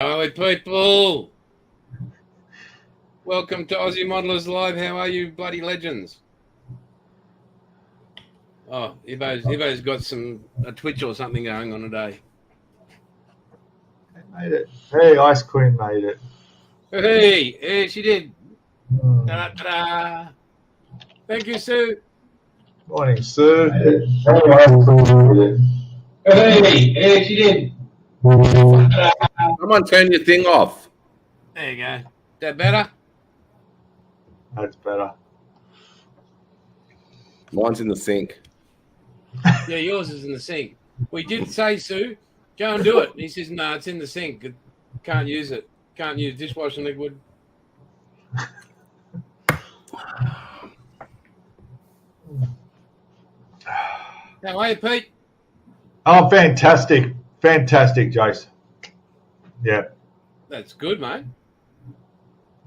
Hello, people. Welcome to Aussie Modelers Live. How are you, bloody legends? Oh, Ibo's got a twitch or something going on today. Made it. Hey, Ice Queen made it. Hey, she did. Ta-da. Thank you, Sue. Morning, Sue. Hey, she did. Someone turn your thing off. There you go. Is that better? That's better. Mine's in the sink. Yeah, yours is in the sink. We did say, Sue, go and do it. He says, no, it's in the sink. Can't use it. Can't use dishwashing liquid. How are you, Pete? Oh, fantastic. Fantastic, Jace. Yeah. That's good, mate.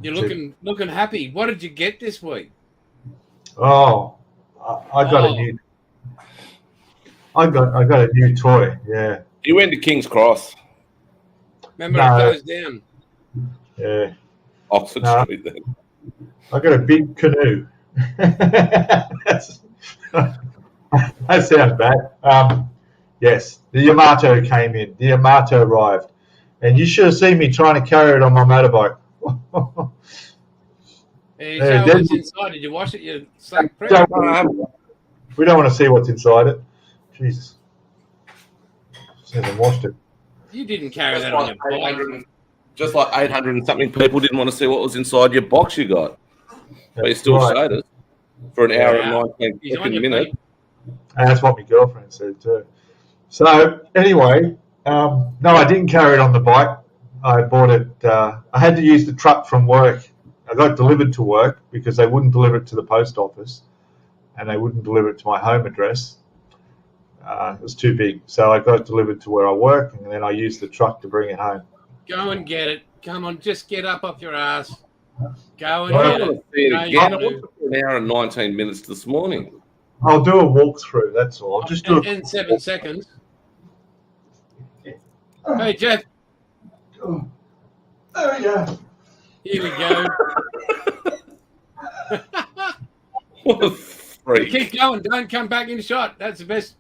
You're looking happy. What did you get this week? Oh, I got a new. I got a new toy. Yeah. You went to King's Cross, Remember, No. it goes down. Yeah. Oxford No. Street. Then I got a big canoe. That sounds bad. Yes, the Yamato came in. The Yamato arrived, and you should have seen me trying to carry it on my motorbike. Hey, Yeah, so what's inside? Did you wash it? You slack prep? We don't want to see what's inside it. Jesus. Just haven't washed it. You didn't carry that on your bike. Just like 800 and something people didn't want to see what was inside your box you got. But you still Right. showed us for an hour and 19 He's on fucking your minutes. feet. And that's what my girlfriend said too. So anyway, no, I didn't carry it on the bike. I bought it. I had to use the truck from work. I got it delivered to work because they wouldn't deliver it to the post office, and they wouldn't deliver it to my home address. It was too big, so I got it delivered to where I work, and then I used the truck to bring it home. Go and get it. Come on, just get up off your ass. Go and I get don't want it. to see it No, again. you I do. watched it for an hour and 19 minutes this morning. I'll do a walkthrough. That's all. I'll just do In 7 seconds. Hey, Jeff. Oh, there we go. Here we go. What a freak. Keep going. Don't come back in shot. That's the best.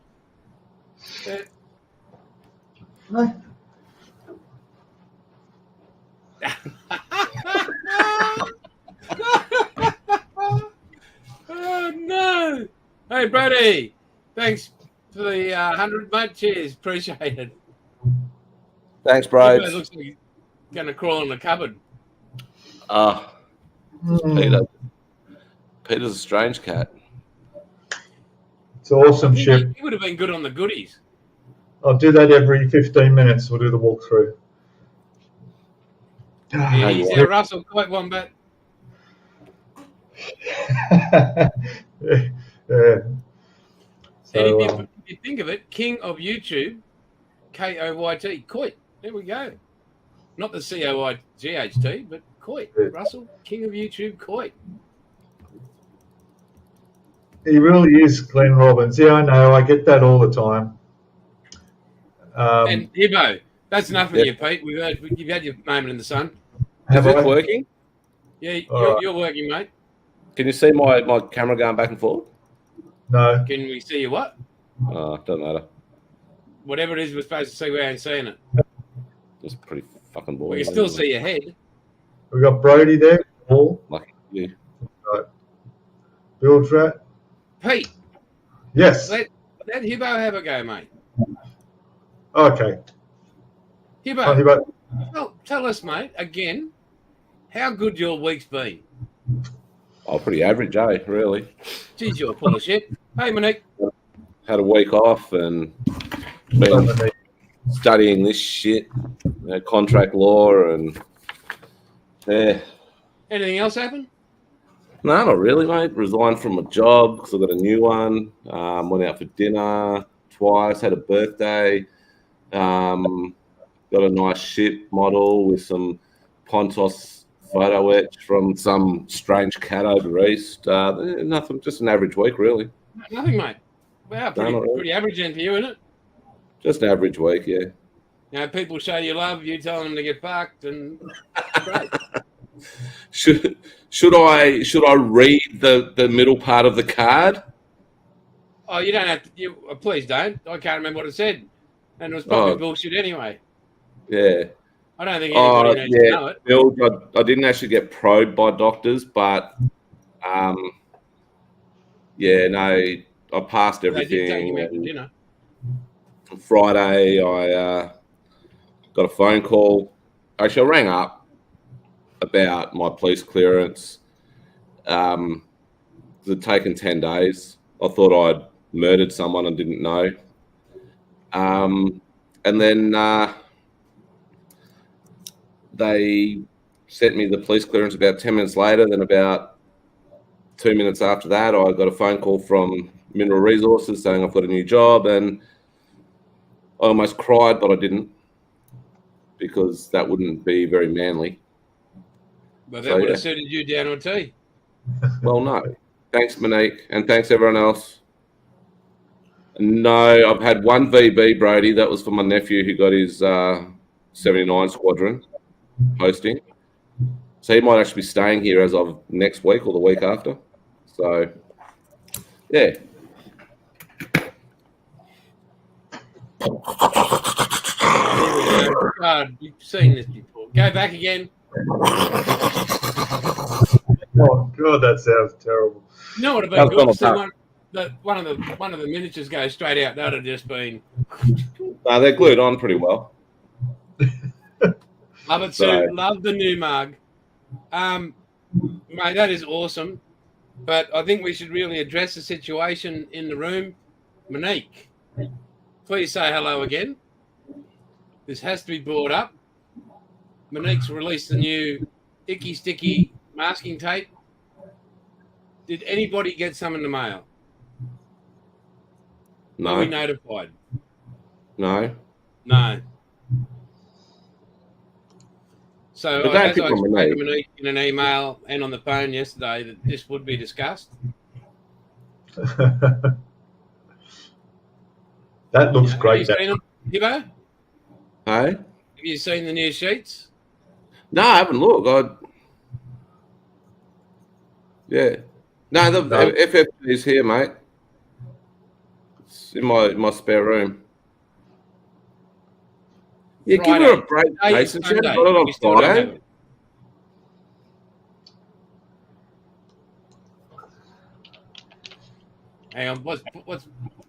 Oh, no. Hey, Brody. Thanks for the 100, mate. Cheers. Appreciate it. Thanks, It bro. looks like he's going to crawl in the cupboard. Peter. Peter's a strange cat. It's awesome, Chip. He would have been good on the goodies. I'll do that every 15 minutes. We'll do the walkthrough. He's our Russell Coit Wombat. Yeah. And So, if you think of it, King of YouTube, Koyt, Coit. There we go. Not the Coyght, but Coit. Russell, King of YouTube, Coit. he really is Glenn Robbins. Yeah, I know. I get that all the time. And Hibbo, that's enough from Yeah. you, Pete. You've had your moment in the sun. Is Have it I? working? Yeah, All right. you're working, mate. Can you see my camera going back and forth? No. Can we see you what? Doesn't matter. Whatever it is we're supposed to see, we ain't seeing it. It's pretty fucking boring. We can still see your head. We got Brody there. Paul. Lucky you. Bill Tratt. Pete, Yes. let Hibbo have a go, mate. Okay. Hibbo, tell us, mate, again, how good your week's been. Oh, pretty average, eh? Really. Geez, you're full of shit. Hey, Monique. Had a week off and been studying this shit, contract law, and yeah. Anything else happen? No, not really, mate. Resigned from my job because I got a new one. Went out for dinner twice. Had a birthday. Got a nice ship model with some Pontos photo etch from some strange cat over east. Nothing, just an average week, really. Nothing, mate. Wow, pretty average end for you, isn't it? Just an average week, yeah. You know, people show you love, you tell them to get fucked, and great. Should I read the middle part of the card? Oh, you don't have to. Please don't. I can't remember what it said, and it was probably bullshit anyway. Yeah. I don't think anybody needs to know it. Bill, I didn't actually get probed by doctors, but yeah, no, I passed everything. They did take you out to dinner. Friday, I got a phone call. Actually, I rang up about my police clearance. It had taken 10 days. I thought I'd murdered someone and didn't know. And then they sent me the police clearance about 10 minutes later. Then about 2 minutes after that, I got a phone call from Mineral Resources saying I've got a new job, and I almost cried, but I didn't, because that wouldn't be very manly. But that would have suited you down to a T. Well, no. Thanks, Monique, and thanks everyone else. No, I've had one VB, Brody. That was for my nephew who got his 79 Squadron posting. So he might actually be staying here as of next week or the week after. So, yeah. God, you've seen this before. Go back again. Oh God, that sounds terrible. You know what would have been good to see one of the miniatures go straight out. That would have just been. No, they're glued on pretty well. Love it too. Love the new mug. Mate, that is awesome. But I think we should really address the situation in the room. Monique, please say hello again. This has to be brought up. Monique's released the new Icky Sticky masking tape. Did anybody get some in the mail? No. Were we notified? No. No. So as I explained to Monique in an email and on the phone yesterday that this would be discussed. That looks great. Have you seen them, Hibbo? Hey? Have you seen the new sheets? No, I haven't looked. Yeah. No, the FFG is here, mate. It's in my spare room. Yeah, Friday. Give her a break, Jason. She got it on Friday. Hang on, what's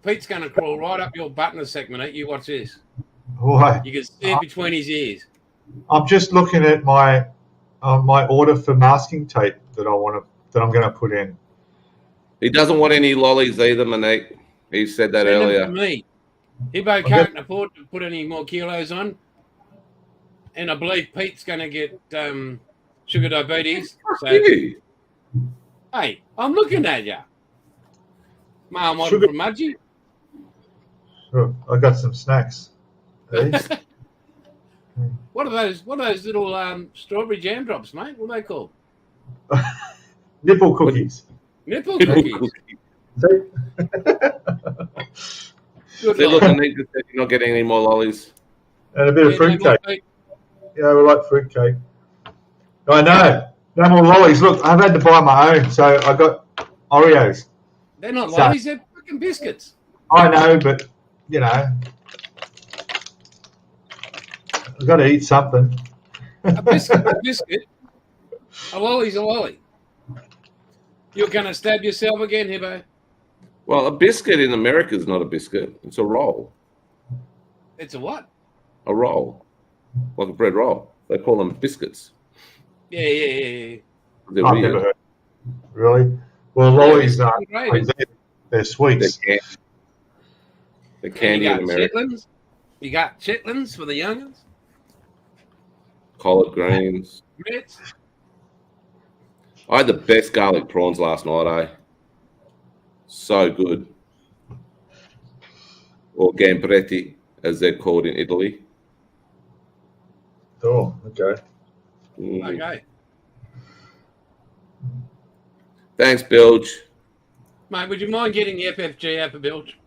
Pete's going to crawl right up your butt in a sec, mate. You watch this. Why? You can see it between his ears. I'm just looking at my order for masking tape that I'm going to put in. He doesn't want any lollies either, Monique. He said that earlier. To me. Hibbo can't afford to put any more kilos on. And I believe Pete's going to get sugar diabetes. So, hey, I'm looking at you. Marmite from Mudgy. Sure, I got some snacks. Hey? What are those little strawberry jam drops, mate? What are they called? Nipple cookies. Nipple cookies. See? Look, you're not getting any more lollies. And a bit of fruitcake. Yeah, we like fruitcake. I know. No more lollies. Look, I've had to buy my own, so I got Oreos. They're not lollies, they're fucking biscuits. I know, but, you know, I've got to eat something. A biscuit, a biscuit. A lolly's a lolly. You're going to stab yourself again, Hibbo? Well, a biscuit in America is not a biscuit. It's a roll. It's a what? A roll. Like a bread roll. They call them biscuits. Yeah. They're I've weird. never heard. Really? Well, lollies are they're sweets. They're candy in America. Chitlins. You got chitlins for the youngins? Collard greens. Grits. I had the best garlic prawns last night, So good. Or gambretti, as they're called in Italy. Oh, okay. Okay. Thanks, Bilge. Mate, would you mind getting the FFG out for Bilge?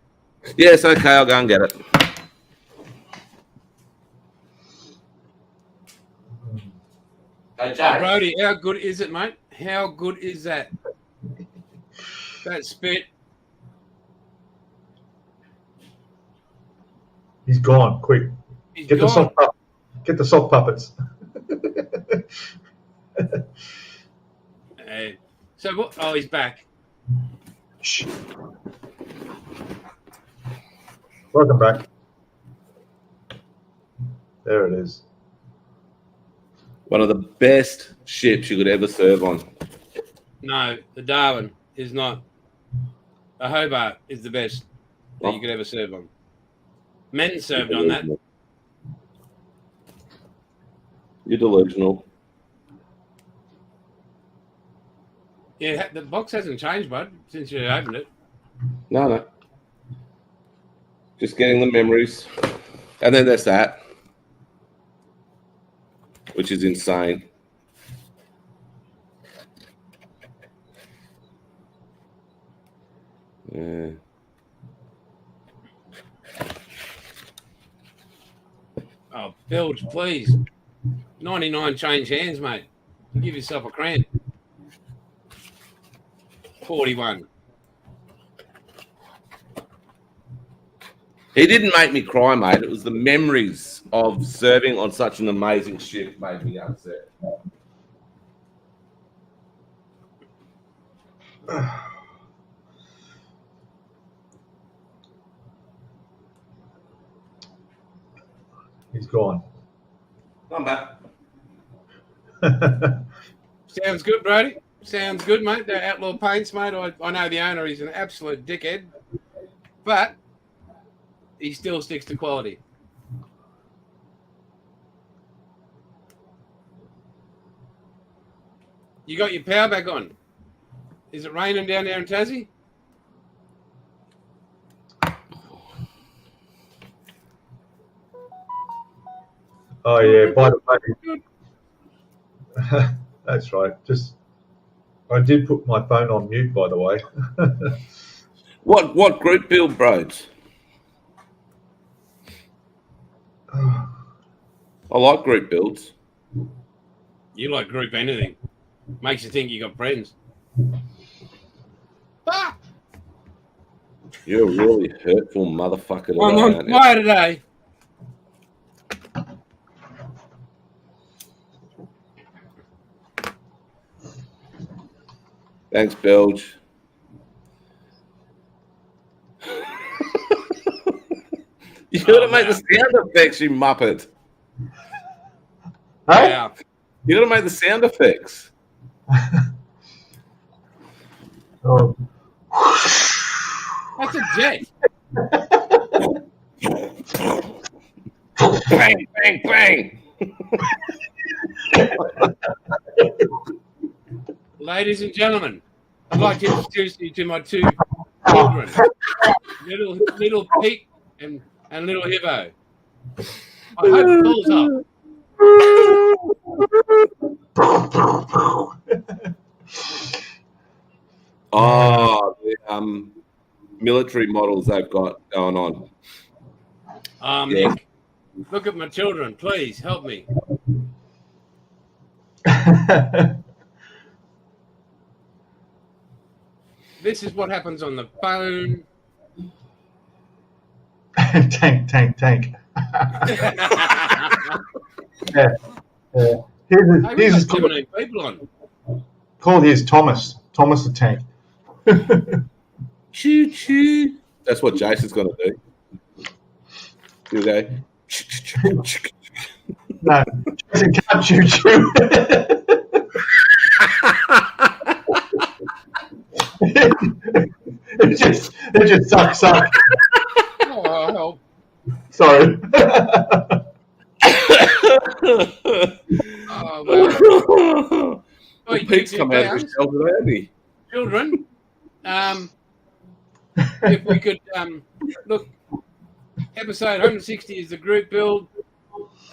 Yes, okay, I'll go and get it. Hey, Oh, Brody, how good is it, mate? How good is that? That spit. He's gone. Quick. He's Get the gone. sock puppets. Get the sock puppets. So what? Oh, he's back. Shh. Welcome back. There it is. One of the best ships you could ever serve on. No, the Darwin is not. The Hobart is the best that you could ever serve on. Men served on that. You're delusional. Yeah, the box hasn't changed, bud, since you opened it. No. Just getting the memories. And then there's that, which is insane. Yeah. Oh, Bilge, please. 99 change hands, mate. You give yourself a cramp. 41. He didn't make me cry, mate. It was the memories of serving on such an amazing ship made me upset. He's gone. I'm back. Sounds good, Brody. Sounds good, mate. The Outlaw Paints, mate. I know the owner is an absolute dickhead, but he still sticks to quality. You got your power back on. Is it raining down there in Tassie? Oh yeah. By the way, that's right. I did put my phone on mute, by the way. What group build, bros? I like group builds. You like group anything. Makes you think you got friends. Ah! You're a really hurtful motherfucker today, I'm on aren't you? fire today. Thanks, Belge. You gotta make the sound effects, you muppet. Hey? Wow. You gotta make the sound effects. Oh. That's a jet. Bang, bang, bang. Ladies and gentlemen, I'd like to introduce you to my two children, little Pete and little Hippo. I hope it pulls up. Oh, the military models they've got going on. Nick, look at my children. Please help me. This is what happens on the phone. Tank. Yeah. Hey, we Here's got 17 people on. called his Thomas the Tank. Choo choo. That's what Jason's gonna do. He'll go. No, Jason can't choo. It just sucks. Oh, help. Sorry. Oh, well. Well, Pete's come out of his shell today, hasn't he? Children, if we could look, episode 160 is the group build.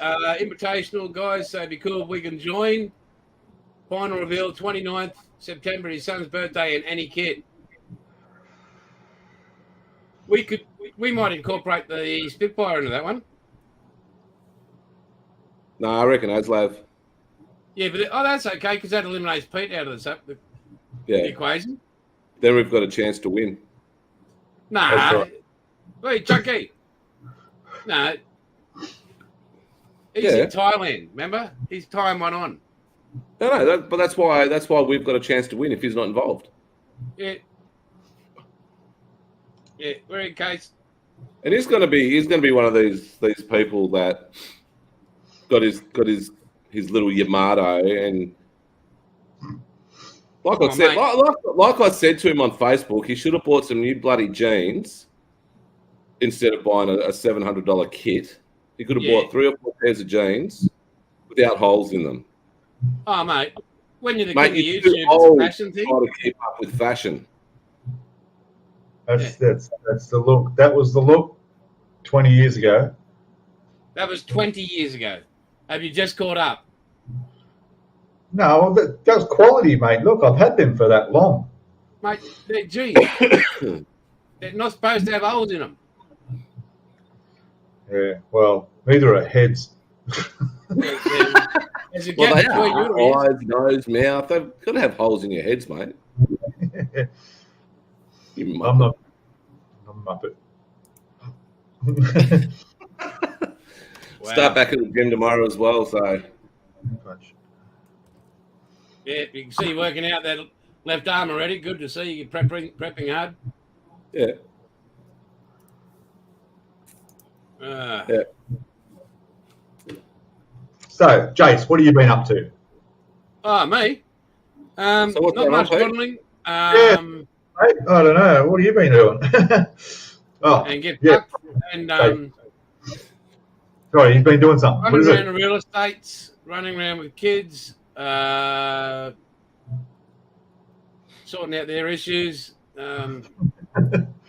Invitational, guys, so it'd be cool if we can join. Final reveal, 29th September, his son's birthday, and any kid. We might incorporate the Spitfire into that one. No, I reckon Aslav. Yeah, but that's okay because that eliminates Pete out of the Yeah. equation. Then we've got a chance to win. That's Nah. right. Wait, Chucky. No. He's Yeah. in Thailand, remember? He's tying one on. No, but that's why we've got a chance to win if he's not involved. Yeah. Yeah, we're in case. And he's going to be one of these people that got his little Yamato, and like Come I on, said, mate. like I said to him on Facebook, he should have bought some new bloody jeans instead of buying a $700 kit. He could have bought 3 or 4 pairs of jeans without holes in them. Oh, mate. When you're the Mate, king you're of too YouTube, it's a old fashion to thing. try to keep up with fashion. That's the look. That was the look 20 years ago. That was 20 years ago. Have you just caught up? No, that was quality, mate. Look, I've had them for that long. Mate, they're jeans. They're not supposed to have holes in them. Yeah, well, neither are heads. There's a Well, gap they between are. your ears. Eyes, nose, mouth. They've got to have holes in your heads, mate. You I'm muppet. not. I'm a muppet. Wow. Start back at the gym tomorrow as well. So Yeah, you can see you working out that left arm already. Good to see you prepping hard. yeah. Yeah. So, Jace, what have you been up to? Oh, me? So what's Not going on, much Pete? modelling. Mate, I don't know. What have you been doing? And get yeah. fucked. And Sorry, you've been doing something. What running is around it? the real estates, running around with kids, sorting out their issues. If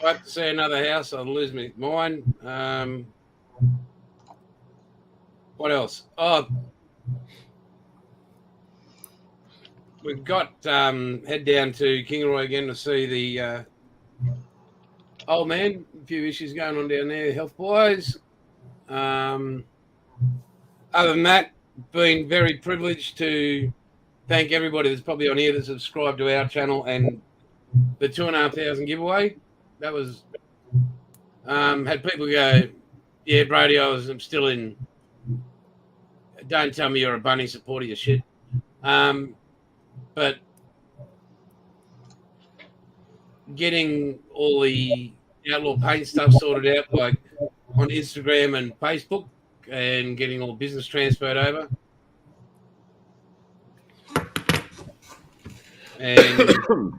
I have to see another house, I'll lose mine. What else? Oh, we've got head down to Kingaroy again to see the old man. A few issues going on down there, health-wise. Other than that, been very privileged to thank everybody that's probably on here that subscribed to our channel and the 2,500 giveaway. That was had people go, yeah, Brody, I'm still in. Don't tell me you're a bunny supporter, you shit. But getting all the outlaw paint stuff sorted out, like on Instagram and Facebook, and getting all the business transferred over. And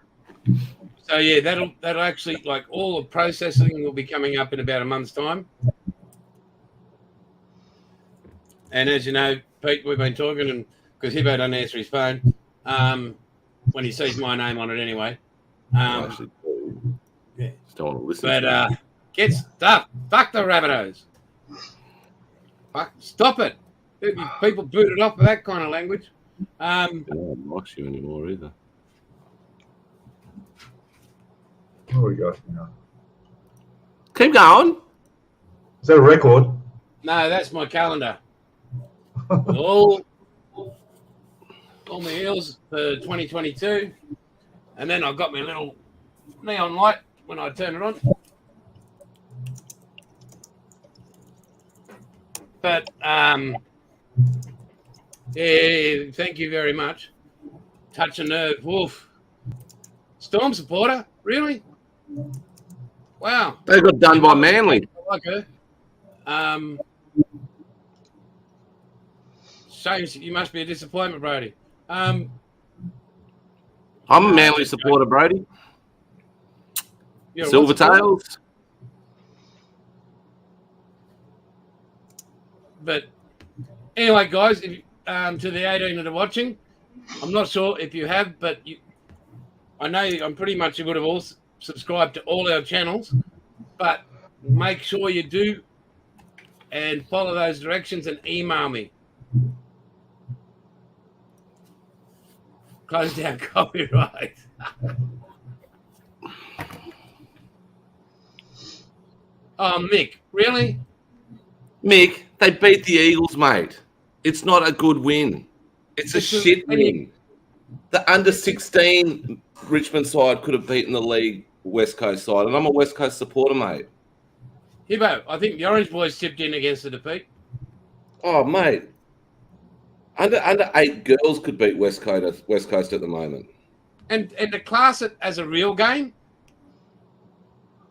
so yeah, that'll actually, like, all the processing will be coming up in about a month's time. And as you know, Pete, we've been talking, and because Hibbo doesn't answer his phone when he sees my name on it anyway. Actually, Yeah. just don't want to listen. But get stuff. Fuck the Rabbitohs. Fuck, stop it. People booted off for that kind of language. I don't like you anymore either. What do we got now? Keep going. Is that a record? No, that's my calendar. With all my heels for 2022. And then I've got my little neon light when I turn it on. But yeah, thank you very much. Touch a nerve. Woof. Storm supporter? Really? Wow. They got done by Manly. I like her. Shame, you must be a disappointment, Brody. I'm a Manly supporter, Brody. You're a what supporter? Silvertails. But anyway, guys, if, to the 18 that are watching, I'm not sure if you have, but I know I'm pretty much you would have all subscribed to all our channels, but make sure you do and follow those directions and email me. Close down copyright. Oh, Mick, really? Mick, they beat the Eagles, mate. It's not a good win. It's a shit win. The under-16 Richmond side could have beaten the league West Coast side, and I'm a West Coast supporter, mate. Hibbo, I think the Orange boys tipped in against the defeat. Oh, mate. Under 8 girls could beat West Coast at the moment. And to class it as a real game?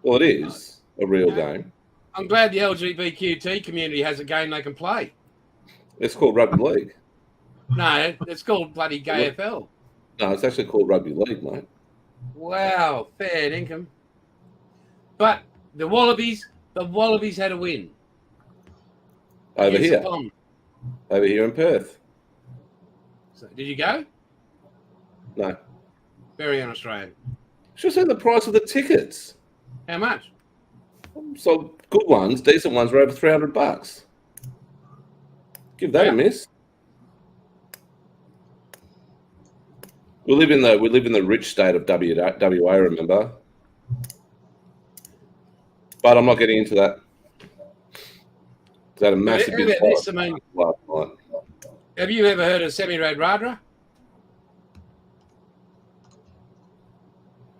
Well, it is a real game. I'm glad the LGBTQ community has a game they can play. It's called rugby league. No, it's called bloody GayFL. No, it's actually called rugby league, mate. Wow, fair income. But the Wallabies had a win. Over here in Perth. So, did you go? No. Very un-Australian. Should have seen the price of the tickets. How much? So good ones, decent ones were over $300. Give that a miss. We live in the rich state of WA, remember? But I'm not getting into that. That a massive big last night. Have Have you ever heard of Semirad Radra?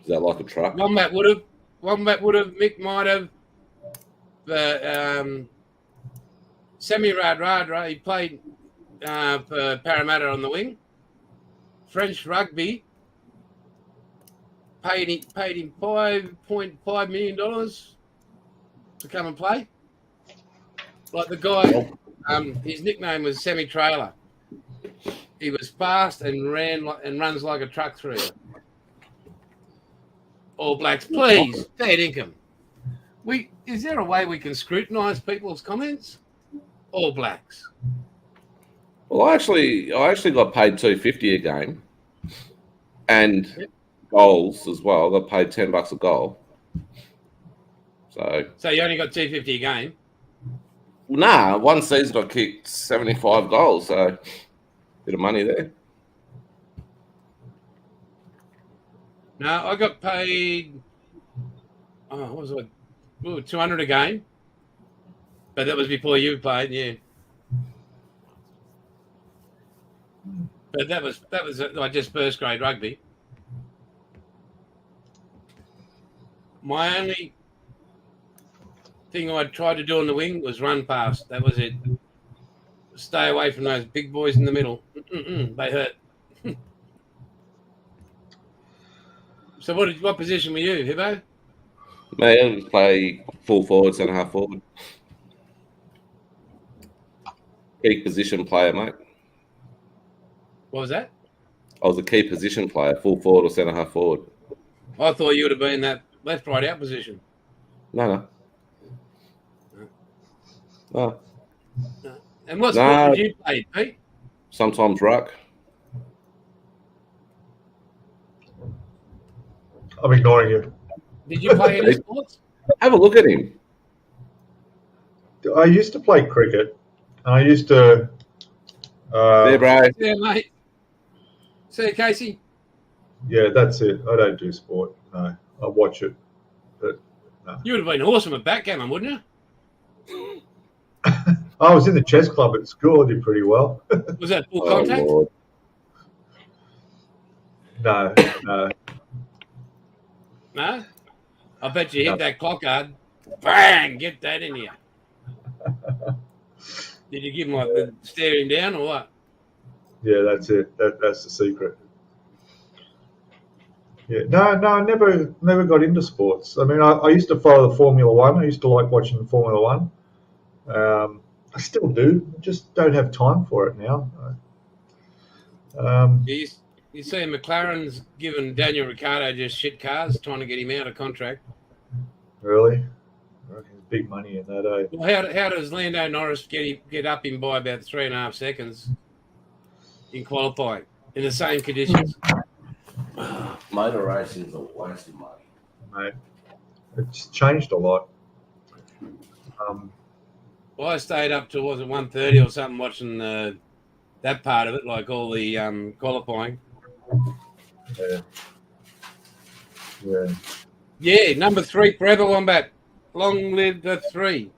Is that like a truck? Wombat would have. Mick might have. Semirad Radra, he played for Parramatta on the wing. French rugby paid him $5.5 million to come and play. Like the guy, his nickname was Semi Trailer. He was fast and runs like a truck through it. All Blacks, please, fair income. Is there a way we can scrutinise people's comments? All Blacks. Well, I actually got paid $2.50 a game, and goals as well. I got paid $10 a goal. So you only got $2.50 a game. Nah, one season I kicked 75 goals, so bit of money there. No, I got paid. What was it? Ooh, $200 a game, but that was before you played, yeah. But that was like just first grade rugby. My only thing I tried to do on the wing was run past. That was it. Stay away from those big boys in the middle. They hurt. So what position were you, Hibbo? Mate, I just play full forward, centre half forward. Key position player, mate. What was that? I was a key position player, full forward or centre half forward. I thought you would have been that left, right, out position. No. And what sport did you play, Pete? Sometimes ruck. I'm ignoring you. Did you play any sports? Have a look at him. I used to play cricket. I used to. There, bro. Yeah, mate. See you, Casey. Yeah, that's it. I don't do sport. No, I watch it. But no. You would have been awesome at backgammon, wouldn't you? I was in the chess club at school. I did pretty well. Was that full contact? Lord. No. No? I bet you hit that clock hard. Bang! Get that in you. Did you give him like the stare him down or what? Yeah, that's it. That's the secret. Yeah, no, I never got into sports. I mean, I used to follow the Formula One. I used to like watching Formula One. I still do. I just don't have time for it now. You see McLaren's given Daniel Ricciardo just shit cars, trying to get him out of contract. Really? I reckon there's big money in that, eh? Well, how does Lando Norris get up him by about 3.5 seconds in qualifying in the same conditions? Motor racing is a waste of money. Mate, it's changed a lot. Well, I stayed up to, was it 1:30 or something, watching that part of it, like all the qualifying. Yeah, number 3 forever, Wombat. Long live the 3.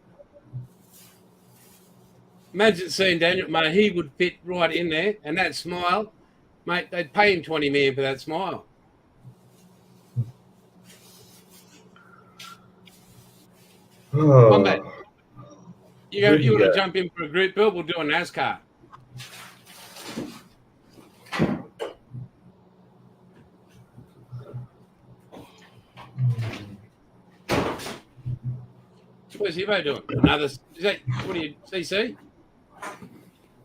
Imagine seeing Daniel, mate. He would fit right in there, and that smile, mate. They'd pay him 20 million for that smile. Combat. You want to jump in for a group build? We'll do a NASCAR. What's Ivo doing? Another? Is that what do you CC?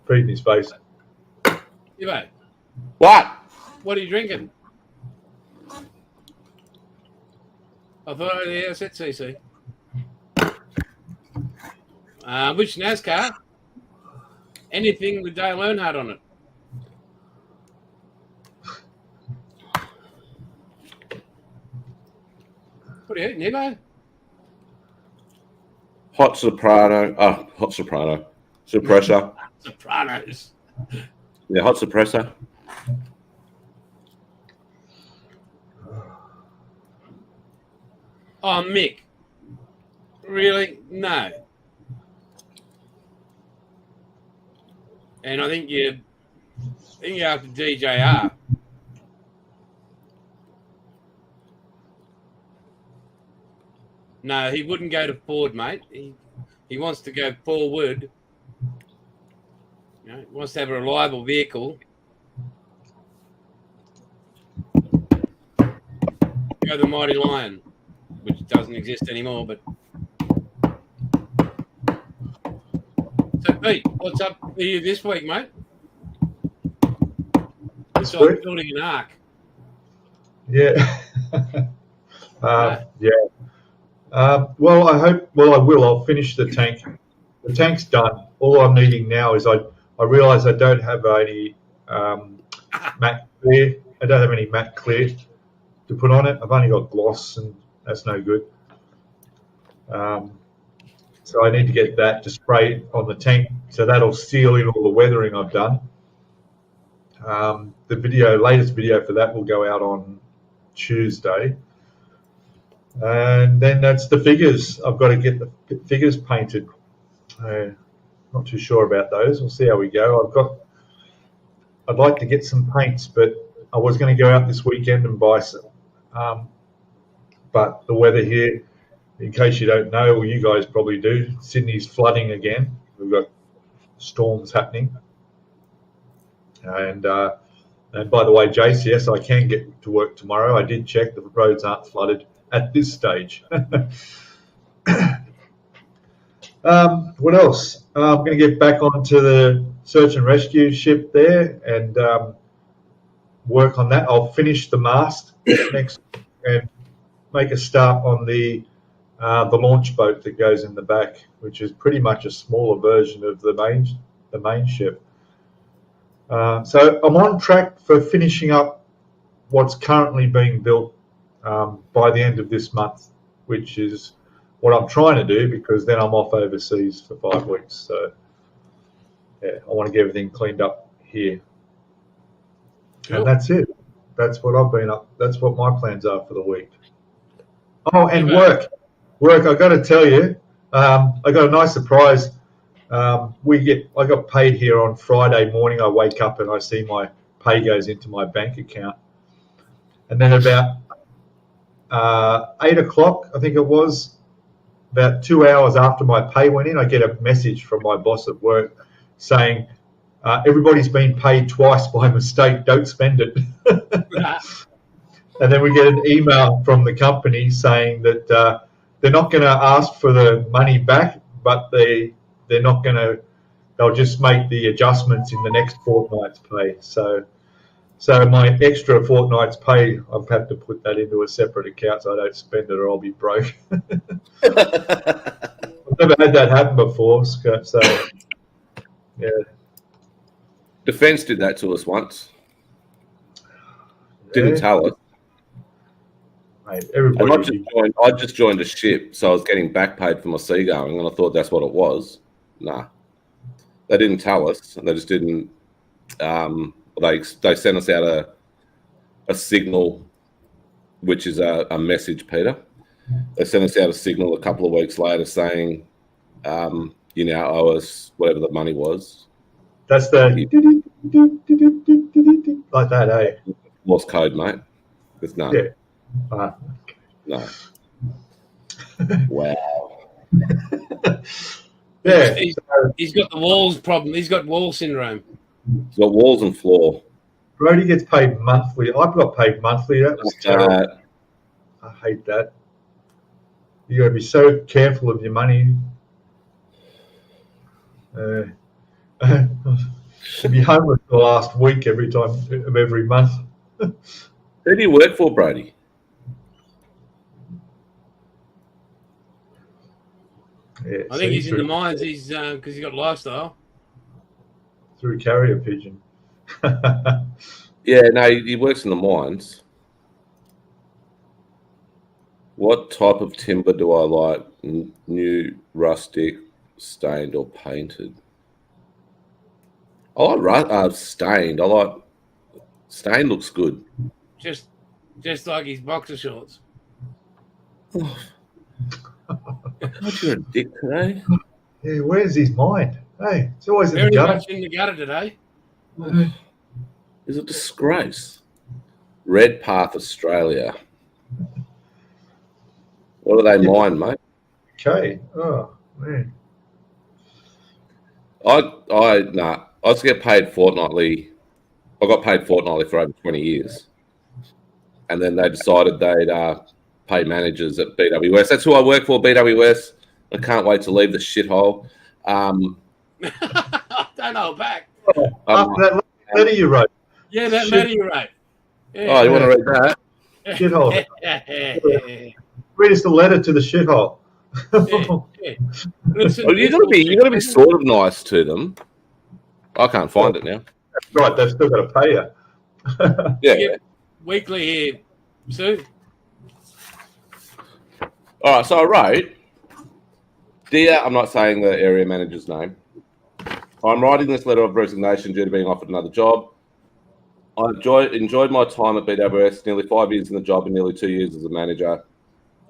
Feeding his face. Ivo. What? What are you drinking? I thought I said CC. Which NASCAR? Anything with Dale Earnhardt on it. What are you eating, Ivo? Hot soprano. Oh, hot soprano. Suppressor. Sopranos. Yeah, hot suppressor. Oh, Mick. Really? No. And I think you're after DJR. No, he wouldn't go to Ford, mate. He wants to go forward. You know, he wants to have a reliable vehicle. Go the Mighty Lion, which doesn't exist anymore. But so, Pete, what's up for you this week, mate? This week? Building an ark. Yeah. Yeah. Well, I hope. Well, I will. I'll finish the tank. The tank's done. All I'm needing now is I realise I don't have any matte clear. I don't have any matte clear to put on it. I've only got gloss, and that's no good. So I need to get that to spray on the tank, so that'll seal in all the weathering I've done. The latest video for that will go out on Tuesday. And then that's the figures. I've got to get the figures painted. Not too sure about those. We'll see how we go. I'd like to get some paints, but I was going to go out this weekend and buy some. But the weather here, in case you don't know, or you guys probably do, Sydney's flooding again. We've got storms happening. And by the way, Jace, yes, I can get to work tomorrow. I did check. The roads aren't flooded at this stage. What else? I'm going to get back onto the search and rescue ship there and work on that. I'll finish the mast next and make a start on the launch boat that goes in the back, which is pretty much a smaller version of the main ship. So I'm on track for finishing up what's currently being built by the end of this month, which is what I'm trying to do, because then I'm off overseas for 5 weeks. So yeah, I want to get everything cleaned up here. Cool. And that's it. That's what I've been up. That's what my plans are for the week. Oh, and work. I got to tell you, I got a nice surprise. I got paid here on Friday morning. I wake up and I see my pay goes into my bank account, and then about 8 o'clock, I think it was, about 2 hours after my pay went in, I get a message from my boss at work saying, everybody's been paid twice by mistake, don't spend it. And then we get an email from the company saying that they're not going to ask for the money back, but they'll just make the adjustments in the next fortnight's pay. So my extra fortnight's pay, I've had to put that into a separate account so I don't spend it or I'll be broke. I've never had that happen before. So, yeah. Defence did that to us once. Didn't tell us. Mate, everybody. I just joined a ship, so I was getting back paid for my seagoing, and I thought that's what it was. Nah. They didn't tell us. They just didn't. They sent us out a signal, which is a message, Peter. They sent us out a signal a couple of weeks later saying you now owe us whatever the money was. That's the like that, eh? Morse code, mate. There's none. Yeah. No. Wow. Yeah. He's got the walls problem. He's got wall syndrome. He's got walls and floor. Brody gets paid monthly. I got paid monthly. That was terrible. I hate that. You got to be so careful of your money. I'd be homeless the last week every month. Who do you work for, Brody? Yeah, I think he's in the mines. He's because he's got lifestyle. Through carrier pigeon. Yeah, no, he works in the mines. What type of timber do I like? New, rustic, stained, or painted? I like stained. I like stained. Looks good. Just like his boxer shorts. Oh. God, you're a dick today. Yeah, where's his mind? Hey, it's always in Very the gutter. much in the gutter today. Is a disgrace. Red Path Australia. What do they mine, mate? Okay. Oh man. I used to get paid fortnightly. I got paid fortnightly for over 20 years. And then they decided they'd pay managers at BWS. That's who I work for, BWS. I can't wait to leave the shithole. Don't hold back. After that letter you wrote. Yeah, that letter you wrote. Yeah. Oh, you want to read that? Shithole. Read us the letter to the shithole. Yeah. Listen, Well, you got to be sort of nice to them. I can't find it now. That's right. They've still got to pay you. Yeah. Weekly here, Sue. All right. So I wrote, dear, I'm not saying the area manager's name. I'm writing this letter of resignation due to being offered another job. I enjoyed my time at BWS, nearly 5 years in the job and nearly 2 years as a manager.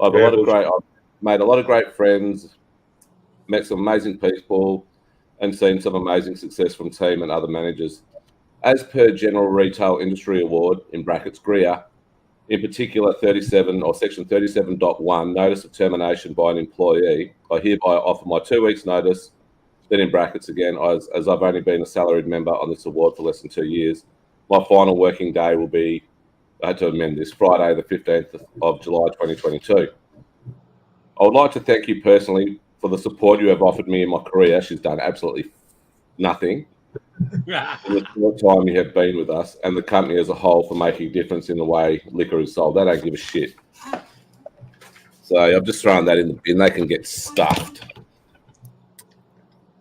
I've made a lot of great friends, met some amazing people, and seen some amazing success from team and other managers. As per General Retail Industry Award, in brackets GRIA, in particular 37 or section 37.1, notice of termination by an employee, I hereby offer my 2 weeks notice, then in brackets again, as I've only been a salaried member on this award for less than 2 years. My final working day will be, I had to amend this, Friday the 15th of July 2022. I would like to thank you personally for the support you have offered me in my career. She's done absolutely nothing. In the short time you have been with us, and the company as a whole for making a difference in the way liquor is sold. They don't give a shit. So I've just thrown that in the bin. They can get stuffed.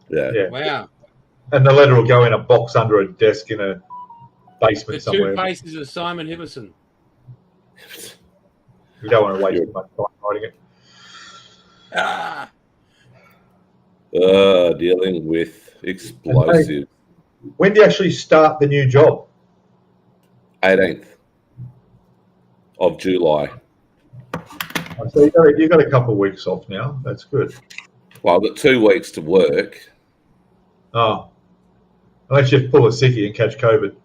Yeah. Wow. And the letter will go in a box under a desk in a basement The somewhere. 2 paces of Simon Hiverson. We don't want to waste too much time writing it. Dealing with explosives. When do you actually start the new job? 18th of July. So you've got a couple of weeks off now. That's good. Well, I've got 2 weeks to work. Oh, unless you pull a sickie and catch COVID.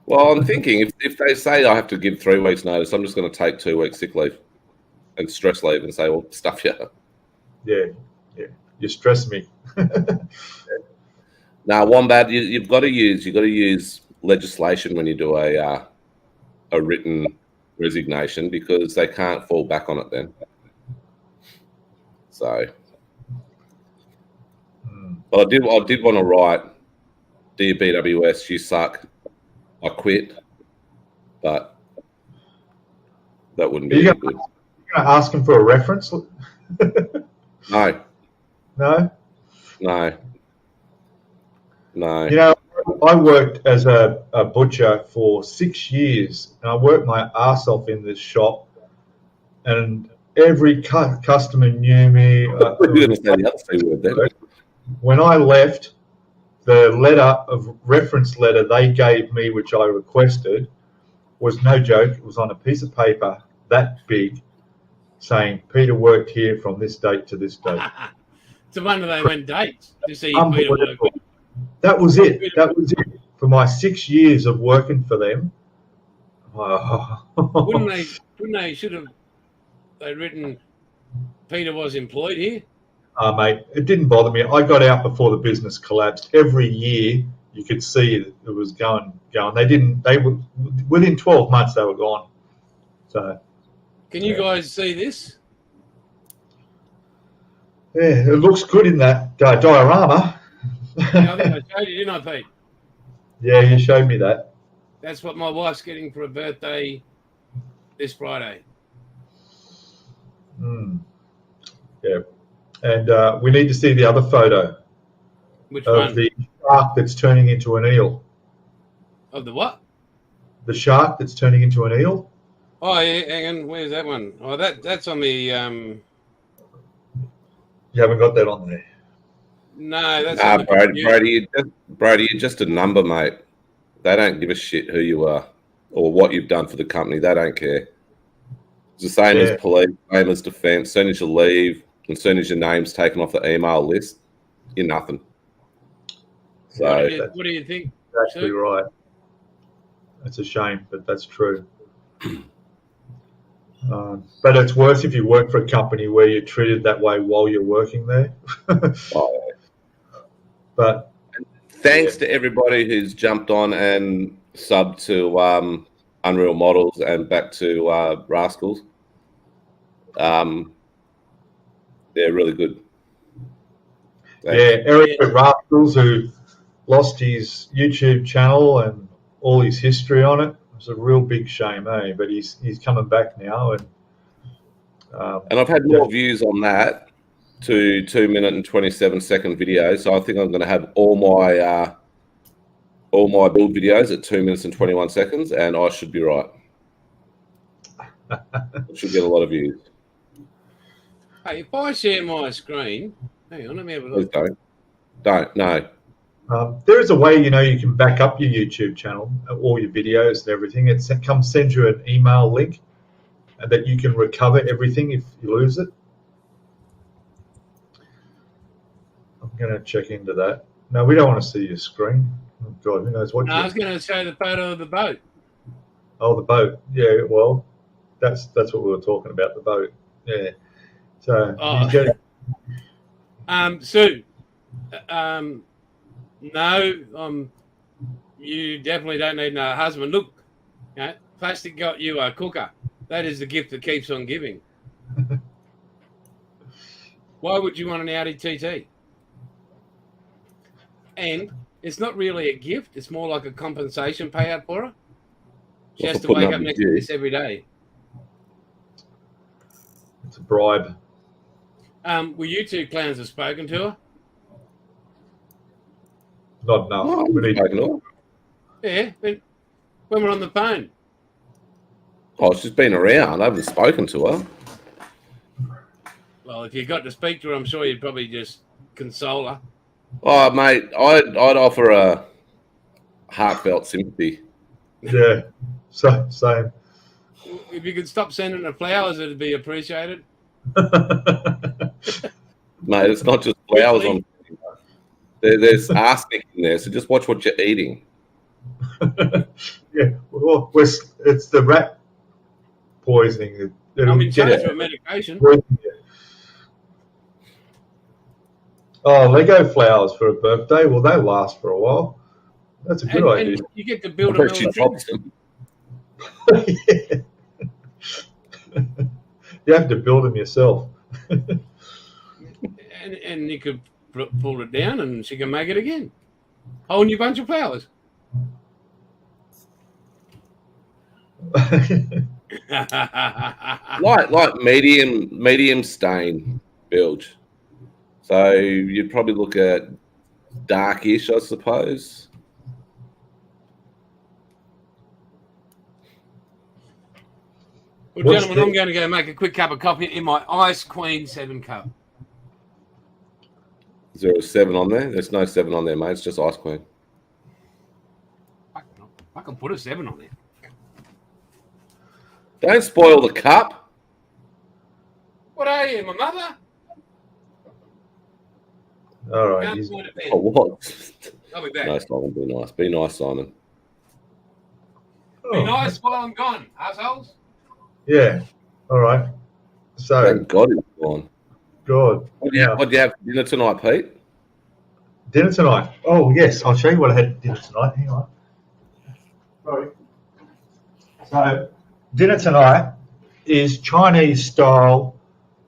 Well, I'm thinking if they say I have to give 3 weeks notice, I'm just going to take 2 weeks sick leave and stress leave and say, well, stuff you. Yeah. You stress me. Now, Wombat, you've got to use legislation when you do a written resignation because they can't fall back on it then. So, but I did want to write, dear BWS, you suck. I quit, but that wouldn't be good. You're going to ask him for a reference? No. No? No. You know, I worked as a butcher for 6 years, and I worked my ass off in this shop, and every customer knew me. You're going to say the other C word then. When I left, the reference letter they gave me, which I requested, was no joke. It was on a piece of paper that big, saying Peter worked here from this date to this date. It's the one that they went dates to see Peter work. Unbelievable. That was it. That was it. For my 6 years of working for them. Wouldn't they should have they written Peter was employed here? Mate, it didn't bother me. I got out before the business collapsed. Every year you could see it was going. They were within 12 months they were gone. So can you guys see this? Yeah, it looks good in that diorama. Yeah, I think I showed you, didn't I, Pete? Yeah, you showed me that. That's what my wife's getting for her birthday this Friday. Yeah, and we need to see the other photo. Which of one? The shark that's turning into an eel. Of the what? The shark that's turning into an eel. Oh, yeah, hang on. Where's that one? Oh, that's on the... You haven't got that on there. No, that's on the Brody, you're just a number, mate. They don't give a shit who you are or what you've done for the company. They don't care. It's the same as police, same as defence. As soon as you leave, as soon as your name's taken off the email list, you're nothing. So what do you think? That's actually right. It's a shame, but that's true. But it's worse if you work for a company where you're treated that way while you're working there. But thanks to everybody who's jumped on and subbed to Unreal Models and back to Rascals. They're really good. Thanks. Yeah, Eric at Rascals, who lost his YouTube channel and all his history on it. It's a real big shame, But he's coming back now, and I've had more views on that to 2 minute and 27-second videos. So I think I'm going to have all my build videos at 2 minutes and 21 seconds, and I should be right. I should get a lot of views. Hey, if I share my screen, hang on, let me have a look. Please don't. No. There is a way, you can back up your YouTube channel, all your videos and everything. It sends you an email link, and that you can recover everything if you lose it. I'm going to check into that. No, we don't want to see your screen. Oh, God, who knows what? No, I was going to show the photo of the boat. Oh, the boat. Yeah, well, that's what we were talking about, the boat. Yeah. So, Sue, no, you definitely don't need no husband. Look, plastic got you a cooker. That is the gift that keeps on giving. Why would you want an Audi TT? And it's not really a gift. It's more like a compensation payout for her. She has to wake up next to this every day. It's a bribe. Well, you two clowns have spoken to her. Not enough. Yeah, when we're on the phone. Oh, she's been around. I haven't spoken to her. Well, if you got to speak to her, I'm sure you'd probably just console her. Oh, mate, I'd offer a heartfelt sympathy. Yeah, same. If you could stop sending her flowers, it'd be appreciated. Mate, it's not just flowers on. There's arsenic in there, so just watch what you're eating. Yeah, well, it's the rat poisoning. I'm in charge of a medication. Oh, Lego flowers for a birthday. Well, they last for a while. That's a good idea. And you get to build them. Yeah. You have to build them yourself. and you could pull it down, and she can make it again. Whole new bunch of flowers. like medium stain build. So you'd probably look at darkish, I suppose. Well, gentlemen, I'm going to go make a quick cup of coffee in my Ice Queen 7 cup. Is there a 7 on there? There's no 7 on there, mate. It's just Ice Queen. I can put a 7 on there. Don't spoil the cup. What are you, my mother? All right. Can't He's, find a pen. Oh, what? I'll be back. No, Simon, be nice. Be nice, Simon. Be nice while I'm gone, assholes. Yeah. All right. So, Thank God he's gone. God. What do you have for dinner tonight, Pete? Dinner tonight. Oh, yes. I'll show you what I had for dinner tonight. Hang on. Sorry. So, dinner tonight is Chinese style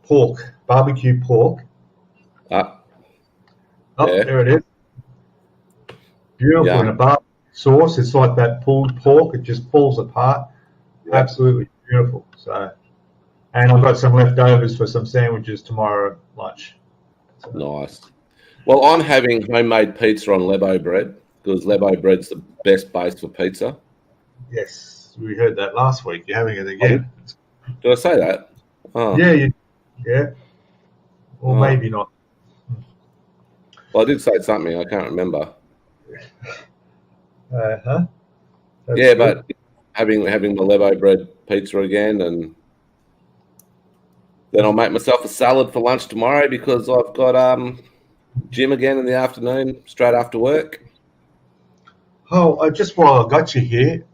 pork, barbecue pork. Ah, Oh, yeah. there it is. Beautiful Yeah. in a barbecue sauce. It's like that pulled pork. It just falls apart. Yeah. Absolutely beautiful. So, and I've got some leftovers for some sandwiches tomorrow lunch. So, Nice. Well, I'm having homemade pizza on Lebo bread because Lebo bread's the best base for pizza. yes, we heard that last week. You're having it again. Did I say that? Oh. Yeah, yeah. Or maybe not. Well, I did say something. I can't remember. Huh? That's Yeah, good. but having the Lebo bread pizza again, and then I'll make myself a salad for lunch tomorrow because I've got gym again in the afternoon, straight after work. Oh, just while I got you here,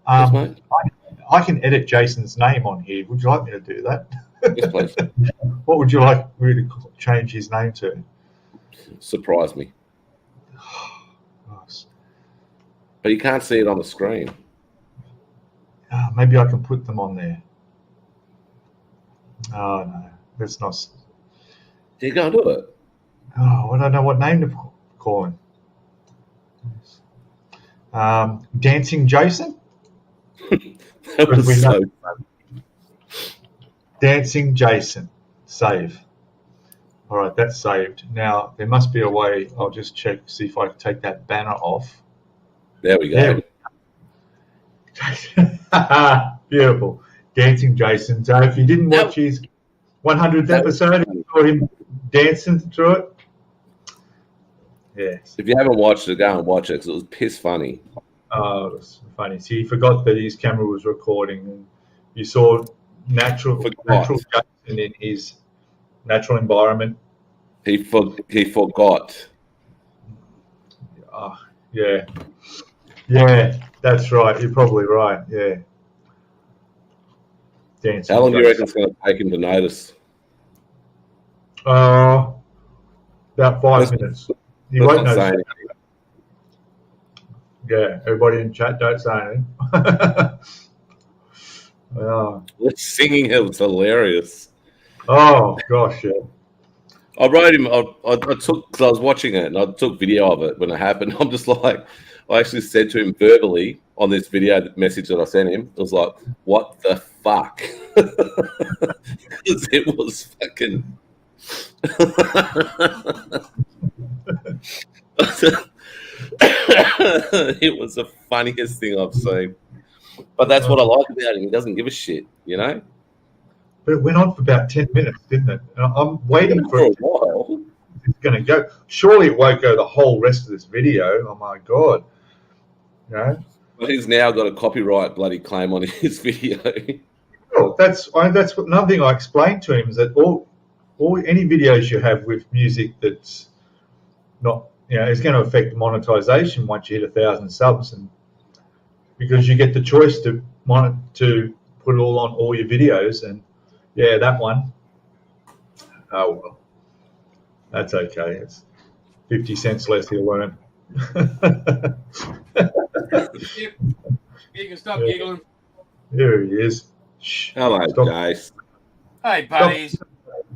Yes, mate. I can edit Jason's name on here. Would you like me to do that? Yes, please. What would you like me to change his name to? Surprise me. Nice. But you can't see it on the screen. Maybe I can put them on there. Oh, no. That's not. You can't do it. Oh, I don't know what name to call him. Dancing Jason? That was so fun. Dancing Jason. Save. All right, that's saved. Now, there must be a way. I'll just check, see if I can take that banner off. There we go. There we go. Beautiful. Dancing Jason. So if you didn't watch his 100th episode, you saw him dancing through it. Yes. If you haven't watched it, go and watch it because it was piss funny. Oh, it was funny. See, he forgot that his camera was recording, and you saw natural Jason in his natural environment. He forgot. Oh, yeah. Yeah, that's right. You're probably right. Yeah. Dancing How long do you Jason. reckon it's going to take him to notice? About 5 minutes. You won't Let's not say notice. anything. Yeah, everybody in chat, don't say anything. Oh. Singing it was hilarious. Oh, gosh, yeah. I wrote him. I took because I was watching it and I took video of it when it happened. I'm just like, I actually said to him verbally on this video message that I sent him. I was like, "What the fuck?" Because it was fucking. It was the funniest thing I've seen. But that's what I like about him. He doesn't give a shit, you know. But it went on for about 10 minutes, didn't it? And I'm waiting for a it. while. It's going to go. Surely it won't go the whole rest of this video. Oh, my God. You know? But he's now got a copyright bloody claim on his video. Well, that's another thing I explained to him is that any videos you have with music that's not, is going to affect monetization once you hit 1,000 subs, and because you get the choice to put it all on all your videos, and yeah, that one. Oh well, that's okay. It's 50 cents less he'll learn. You can stop giggling. There he is. Shh. Hello, Stop. guys. Hey, buddies.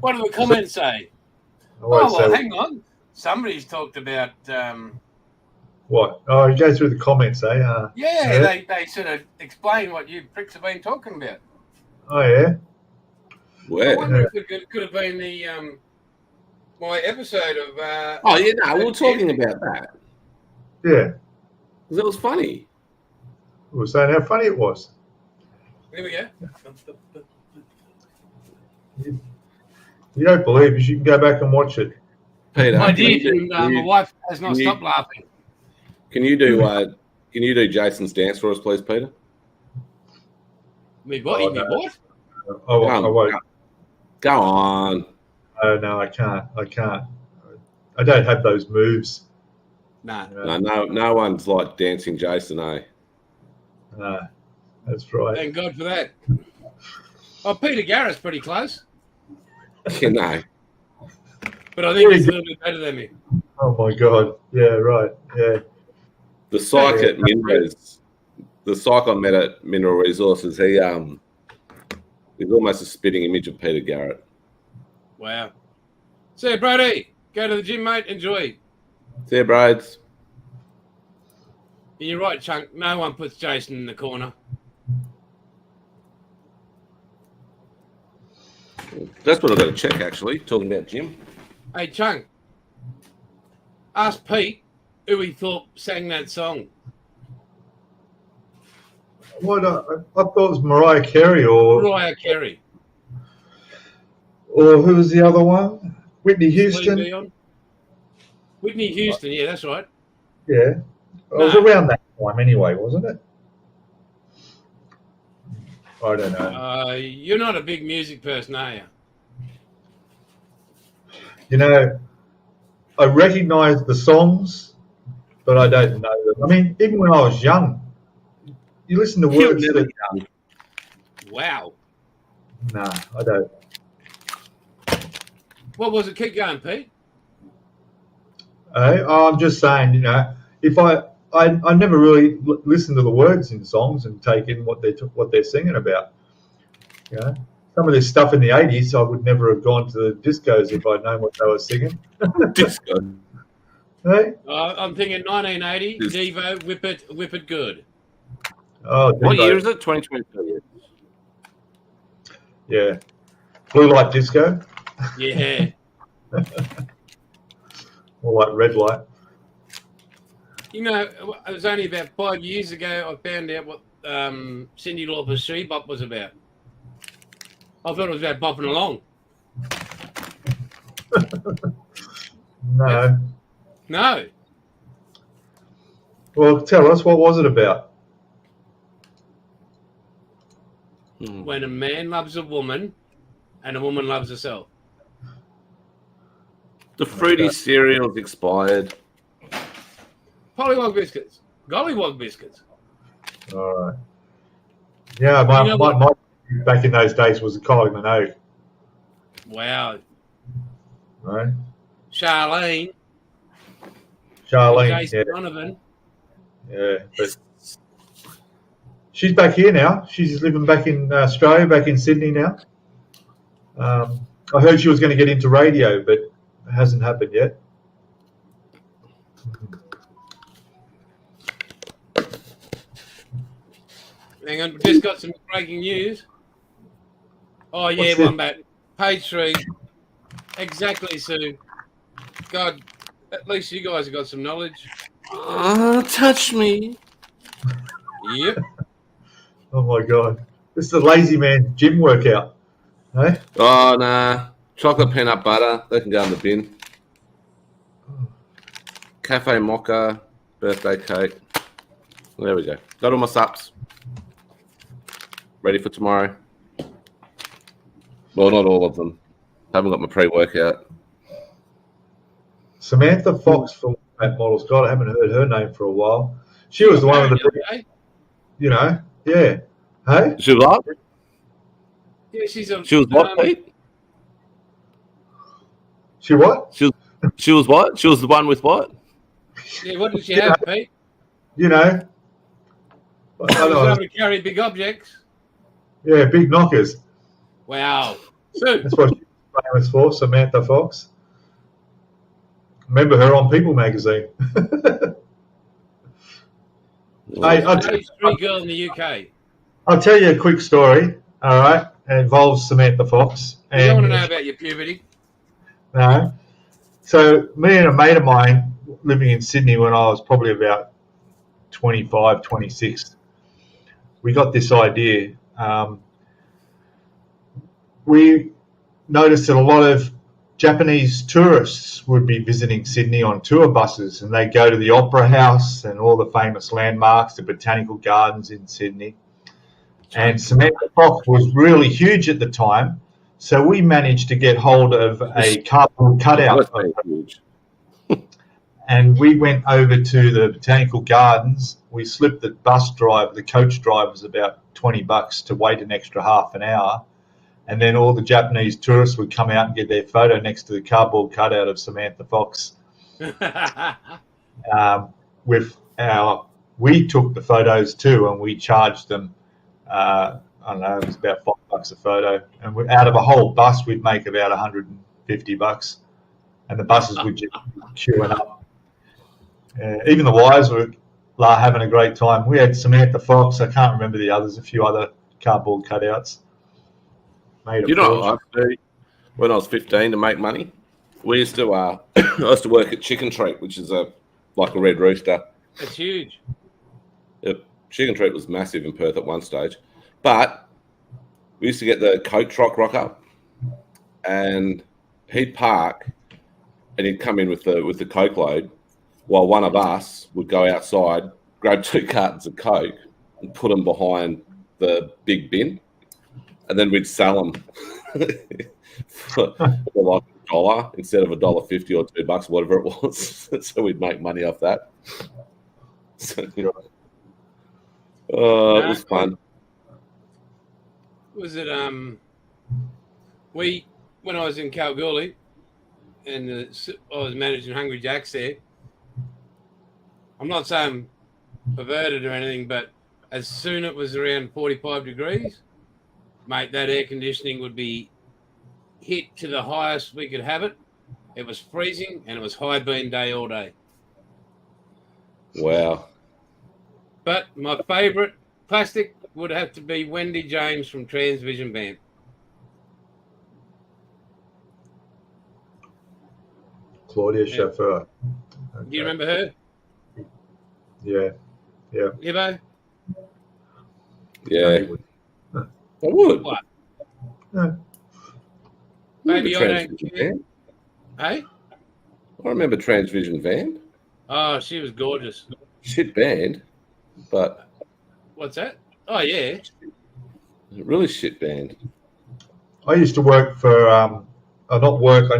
What do the comments say? I won't Oh, well, say hang on. Somebody's talked about... what? Oh, you go through the comments, eh? yeah, they sort of explain what you pricks have been talking about. Oh, yeah? I Where? wonder if it could have been the my episode of... Oh, yeah, no, we were talking about that. Yeah. Because it was funny. We were saying how funny it was. Here we go. You don't believe us, you can go back and watch it. Peter, I did, and my wife has not stopped laughing. Can you do Jason's dance for us, please, Peter? Me what? Oh, Me no. what? I won't. Go on. No, I can't. I don't have those moves. Nah. No one's like dancing Jason, eh? No, that's right. Thank God for that. Oh, Peter Garrett's pretty close. You know. But I think he's a little bit better than me. Oh my God! Yeah, right. Yeah. The psych at Minerals, the psych I met at Mineral Resources, he's almost a spitting image of Peter Garrett. Wow. See you, Brody. Go to the gym, mate. Enjoy. See you, Braids. You're right, Chunk. No one puts Jason in the corner. That's what I've got to check, actually, talking about Jim. Hey, Chunk. Ask Pete who he thought sang that song. What? I thought it was Mariah Carey or Mariah Carey. Or who was the other one? Whitney Houston. Dion. Whitney Houston, yeah, that's right. Yeah. It was around that time anyway, wasn't it? I don't know. You're not a big music person, are you? You know, I recognise the songs, but I don't know them. I mean, even when I was young, you listen to words that... Wow. No, I don't. What was it? Keep going, Pete. I'm just saying, you know, if I never really listen to the words in songs and take in what they're singing about. You know, some of this stuff in the 80s, I would never have gone to the discos if I'd known what they were singing. Disco. Hey? I'm thinking 1980, Devo, Whip It Good. Oh, what year is it? 2022. Yeah. Blue Light Disco. Yeah. More like Red Light. You know, it was only about 5 years ago I found out what Cyndi Lauper's She Bop was about. I thought it was about bopping along. No. No. Well, tell us, what was it about? When a man loves a woman and a woman loves herself. The fruity cereal's expired. Pollywog biscuits. Gollywog biscuits. All right. Yeah, my back in those days was a Kylie Minogue. Wow. Right. Charlene. Jason Donovan. Yeah, but she's back here now. She's living back in Australia, back in Sydney now. I heard she was going to get into radio, but it hasn't happened yet. Hang on, just got some breaking news. Oh, yeah, What's one back. Page 3. Exactly, Sue. God, at least you guys have got some knowledge. Touch me. Yep. Oh, my God. This is a lazy man gym workout. Hey? Oh, nah. Chocolate peanut butter. They can go in the bin. Cafe mocha. Birthday cake. There we go. Got all my sups. Ready for tomorrow. Well, not all of them. Haven't got my pre-workout. Samantha Fox from Fat Models. God, I haven't heard her name for a while. She was the one with the... You know, yeah. Hey? She was what? Yeah, she was what, Pete? She what? She was what? She was the one with what? Yeah, what did she have, Pete? You know. She was able to carry big objects. Yeah, big knockers. Wow. So, that's what she's famous for, Samantha Fox. Remember her on People magazine. Hey, street girl in the UK. I'll tell you a quick story, all right? It involves Samantha Fox. And I want to know about your puberty. No. So me and a mate of mine living in Sydney when I was probably about 25, 26, we got this idea. We noticed that a lot of Japanese tourists would be visiting Sydney on tour buses, and they go to the Opera House and all the famous landmarks, the Botanical Gardens in Sydney. And Samantha Fox was really huge at the time, so we managed to get hold of a cardboard cutout. and we went over to the Botanical Gardens. We slipped the coach drivers about $20 to wait an extra half an hour. And then all the Japanese tourists would come out and get their photo next to the cardboard cutout of Samantha Fox. We took the photos too, and we charged them. I don't know, it was about $5 a photo, and out of a whole bus, we'd make about $150, and the buses would just queuing up. Even the wives were having a great time. We had Samantha Fox. I can't remember the others. A few other cardboard cutouts. You know what I do when I was 15 to make money? We used to I used to work at Chicken Treat, which is like a Red Rooster. That's huge. Chicken Treat was massive in Perth at one stage, but we used to get the Coke truck rock up, and he'd park, and he'd come in with the Coke load, while one of us would go outside, grab 2 cartons of Coke, and put them behind the big bin, and then we'd sell them for like $1 instead of $1.50 or $2, whatever it was. So we'd make money off that. So, it was fun. Was it when I was in Kalgoorlie and I was managing Hungry Jack's there, I'm not saying perverted or anything, but as soon as it was around 45 degrees, mate, that air conditioning would be hit to the highest we could have it. It was freezing, and it was high beam day all day. Wow. But my favourite plastic would have to be Wendy James from Transvision Band. Claudia Schiffer. Okay. Do you remember her? Yeah. Hibbo? Yeah. I would. What? Yeah. Maybe I don't care. Hey? I remember Transvision Van. Oh, she was gorgeous. Shit band, but... What's that? Oh, yeah. Really shit band. I used to work for, I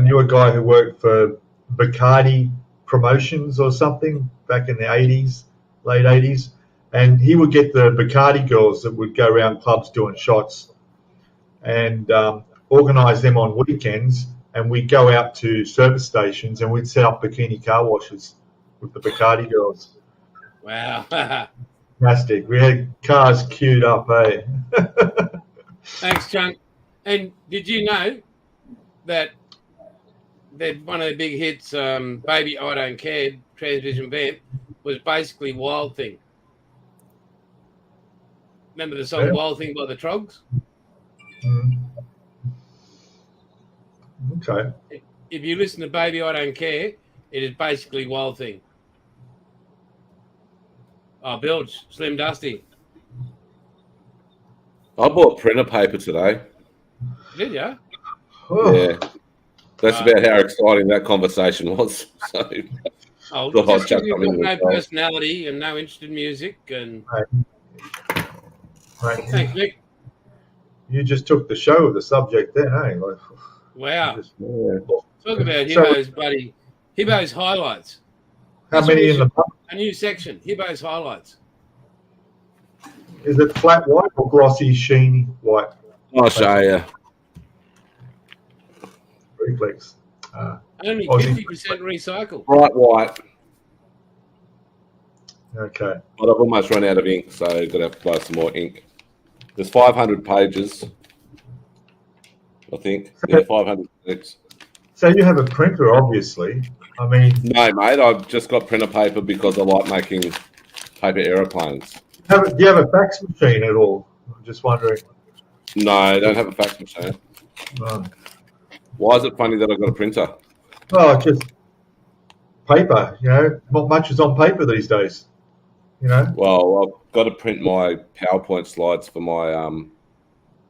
knew a guy who worked for Bacardi Promotions or something back in the 80s, late 80s. And he would get the Bacardi girls that would go around clubs doing shots and organise them on weekends. And we'd go out to service stations and we'd set up bikini car washes with the Bacardi girls. Wow. Fantastic. We had cars queued up, eh? Thanks, Chunk. And did you know that one of the big hits, Baby I Don't Care, Transvision Vamp, was basically Wild Thing? Remember the song Wild Thing by the Trogs? Okay. If you listen to Baby I Don't Care, it is basically Wild Thing. Oh, Bilge, Slim Dusty. I bought printer paper today. Did you? Oh. Yeah. That's about how exciting that conversation was. So, just because you've got no personality and no interest in music. And Right. Thanks, Nick. You just took the show with the subject there, hey? Like, wow. yeah. Talk about Hibbo's highlights. How many in the book? A new section, Hibbo's highlights. Is it flat white or glossy, sheeny white? I'll show you. Reflex. Only Aussie. 50% recycled. Bright white. Okay. But I've almost run out of ink, so I've got to have to buy some more ink. There's 500 pages, I think. Yeah, 500 pages. So you have a printer, obviously. I mean... No, mate, I've just got printer paper because I like making paper aeroplanes. Do you have a fax machine at all? I'm just wondering. No, I don't have a fax machine. Oh. Why is it funny that I've got a printer? Oh, just paper, Not much is on paper these days, Well, I've got to print my PowerPoint slides for my...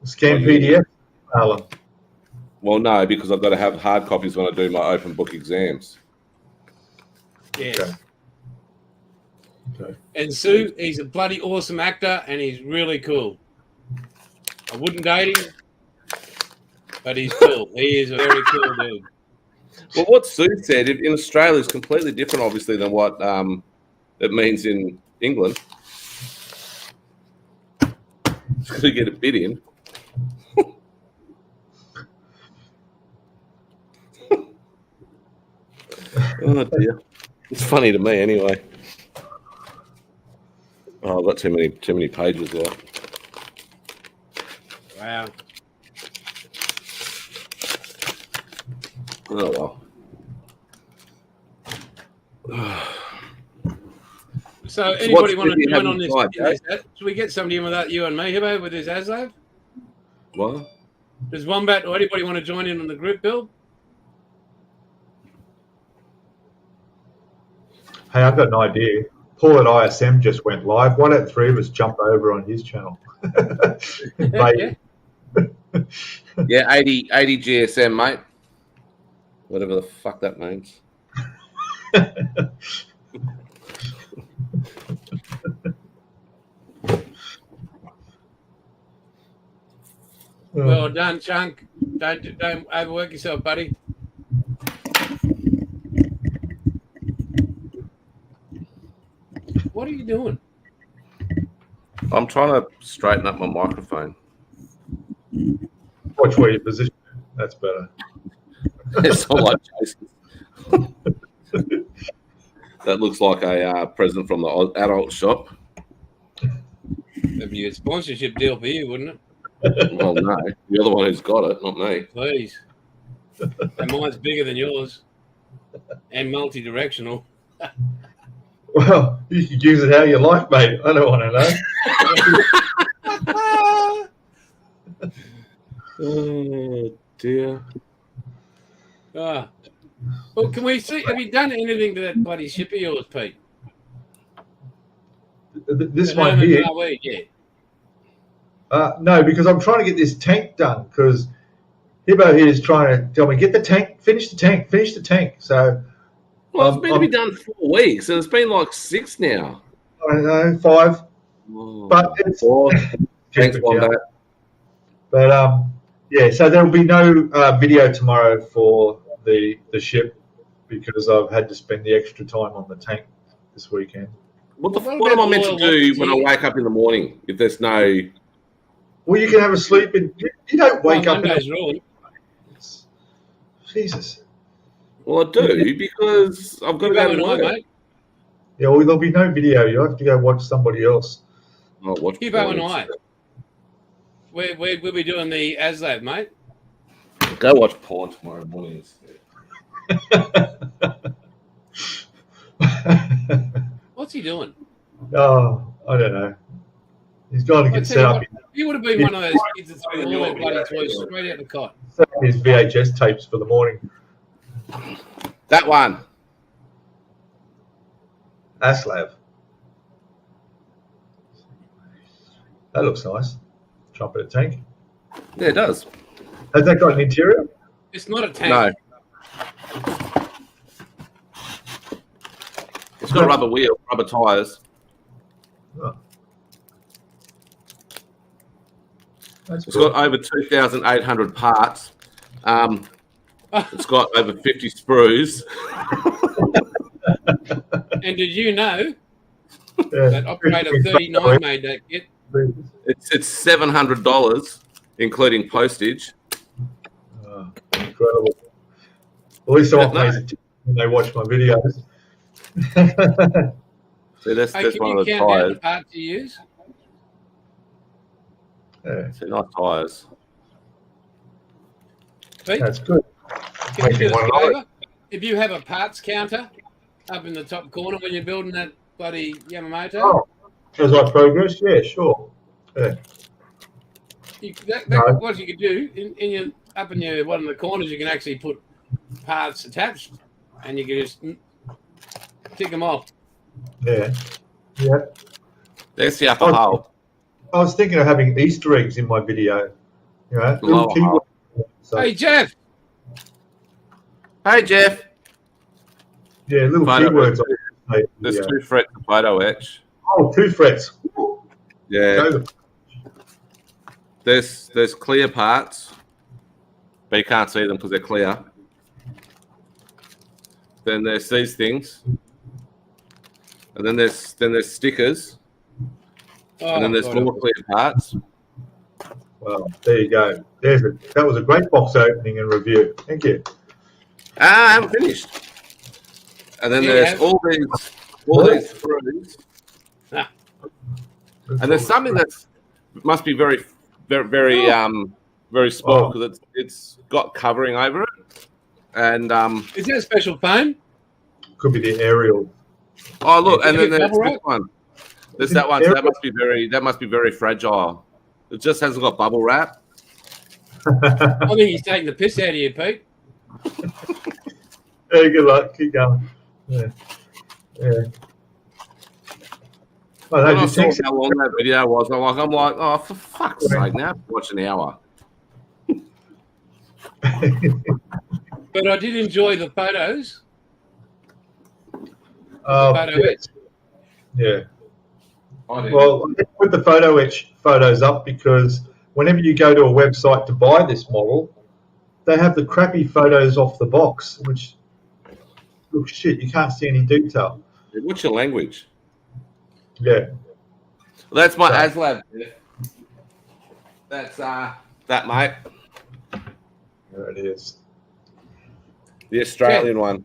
Scan PDF, Alan. Well, no, because I've got to have hard copies when I do my open book exams. Yes. Okay. And Sue, he's a bloody awesome actor and he's really cool. I wouldn't date him, but he's cool. He is a very cool dude. Well, what Sue said in Australia is completely different, obviously, than what it means in England. Just to get a bit in. Oh dear, it's funny to me anyway. Oh, I've got too many pages out. Wow. Oh well. So anybody what's want to you join having on this? tonight, Should we get somebody in without you and me, Hibbo, with this ASLAV? What? Does Wombat or anybody want to join in on the group build? Hey, I've got an idea. Paul at ISM just went live. Why don't three of us jump over on his channel? Yeah. Yeah, 80 GSM, mate. Whatever the fuck that means. Well done, Chunk. Don't overwork yourself, buddy. What are you doing? I'm trying to straighten up my microphone. Watch where you position it. That's better. It's not like Jason. That looks like a present from the adult shop. That'd be a sponsorship deal for you, wouldn't it? Well, no. You're the one who's got it, not me. Please. And mine's bigger than yours. And multi-directional. Well, you could use it how you like, mate. I don't want to know. Oh, dear. Ah. Well, can we see? Have you done anything to that bloody ship of yours, Pete? This one here. Yeah. No, because I'm trying to get this tank done. Because Hibbo here is trying to tell me, get the tank, finish the tank. So, well, it's been to be done 4 weeks, and it's been like 6 now. I don't know, 5. Oh, but it's 4. Thanks, Wombat. But yeah, so there will be no video tomorrow for the ship because I've had to spend the extra time on the tank this weekend. What am I meant to do when I wake up in the morning if there's no? Well, you can have a sleep in. You don't wake up. Jesus. Well, I do because I've got to go to work. Mate. Yeah, well, there'll be no video. You'll have to go watch somebody else. I'll watch Hugo and I. We'll be doing the ASLAV, mate. Go watch porn tomorrow morning instead. What's he doing? Oh, I don't know. He's got to get set up. He would have been one of those kids that threw all their bloody toys straight out the cot. Set up his VHS tapes for the morning. That one. ASLAV. That looks nice. Trumpeter tank. Yeah, it does. Has that got an interior? It's not a tank. No. It's got rubber wheels, rubber tyres. Oh. It's got over 2,800 parts. It's got over 50 sprues. And did you know that Operator 39 made that kit? It's $700, including postage. Oh, incredible. At least someone pays attention when they watch my videos. See, that's one of the count tyres. down the parts you use? Yeah. See, nice tyres. Pete, that's good. Can you do us a favour? If you have a parts counter up in the top corner when you're building that bloody Yamamoto. Oh, as I progress, yeah, sure. Yeah. What you could do in your up in your one of the corners, you can actually put parts attached, and you can just tick them off. Yeah. Yeah. There's the upper hole. I was thinking of having Easter eggs in my video. You know, little keywords. So, hey, Jeff. Hey, Jeff. Yeah, little keywords. There's 2 frets of photo etch. Oh, 2 frets. Yeah. There's clear parts, but you can't see them because they're clear. Then there's these things, and then there's stickers, and then there's more clear parts. Well, there you go. That was a great box opening and review. Thank you. I haven't finished. And then there's all these screws. Ah. And there's something that's must be very small because it's got covering over it. And is that a special phone? Could be the aerial. Oh look, and then there's bubble this one. There's that one. So that must be very fragile. It just hasn't got bubble wrap. I think he's taking the piss out of you, Pete. Hey, good luck. Keep going. Yeah. Oh, When I saw how long that video was, I'm like, oh, for fuck's sake, now watch an hour. But I did enjoy the photos. Yeah. Well, let's put the photo etch photos up because whenever you go to a website to buy this model, they have the crappy photos off the box, which look shit. You can't see any detail. What's your language? Yeah. Well, that's my ASLab. That's that mate. There it is. The Australian one.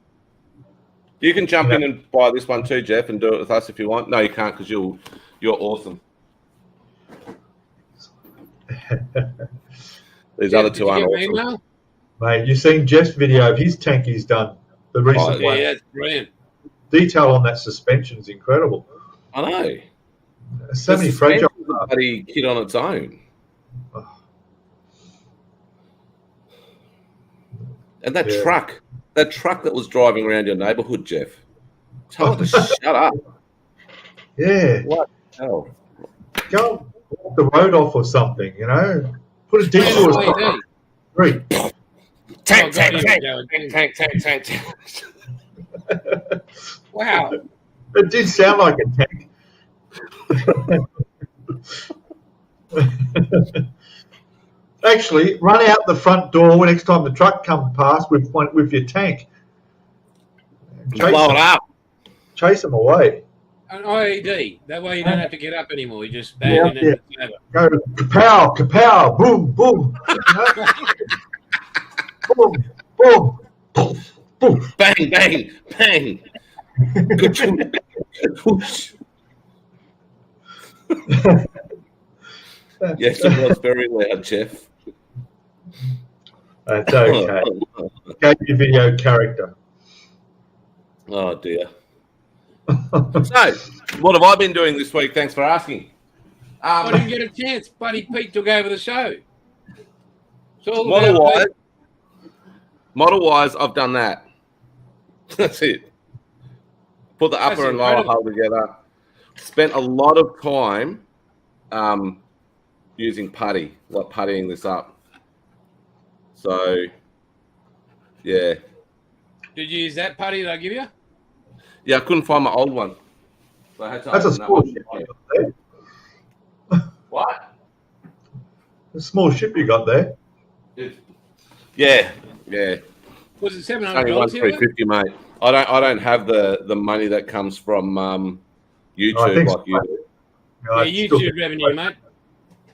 You can jump in and buy this one too, Jeff, and do it with us if you want. No, you can't because you're awesome. These other two aren't awesome. Mate, you've seen Jeff's video of his tank he's done, the recent one. Yeah, that's brilliant. Detail on that suspension is incredible. I know. So many fragile bloody kit on its own. And that truck that was driving around your neighbourhood, Jeff. Tell it to shut up. Yeah. What the hell? Go walk the road off or something, you know. Put a detour sign. Three. Tank. Wow. It did sound like a tank. Actually, run out the front door next time the truck comes past with your tank. Blow it up. Chase them away. An IED. That way you don't have to get up anymore. You just bang in and go kapow, kapow, boom, boom. Boom, boom, boom. Bang, bang, bang. Yes, it was very loud, Jeff. That's okay. Go to your video character. Oh, dear. So, what have I been doing this week? Thanks for asking. I didn't get a chance. Buddy Pete took over the show. Model-wise, I've done that. That's it. Put the upper and lower hull together. Spent a lot of time using putty, like puttying this up. So, yeah. Did you use that putty that I give you? Yeah, I couldn't find my old one. So I had to That's a small ship you got there. What? A small ship you got there. Yeah. Was it $700? Only $350, mate. I don't have the money that comes from YouTube like you do. Yeah, YouTube revenue, mate.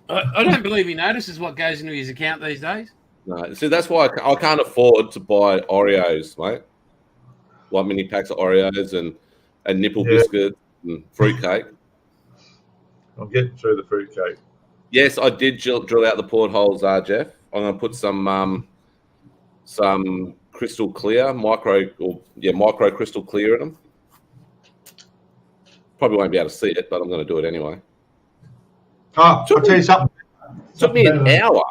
I don't believe he notices what goes into his account these days. No, see, that's why I can't afford to buy Oreos, mate. Like mini packs of Oreos and nipple biscuits and fruitcake. I'm getting through the fruitcake. Yes, I did drill out the portholes, Jeff. I'm going to put some crystal clear, micro crystal clear in them. Probably won't be able to see it, but I'm going to do it anyway. Oh, I'll tell you something. It took me an hour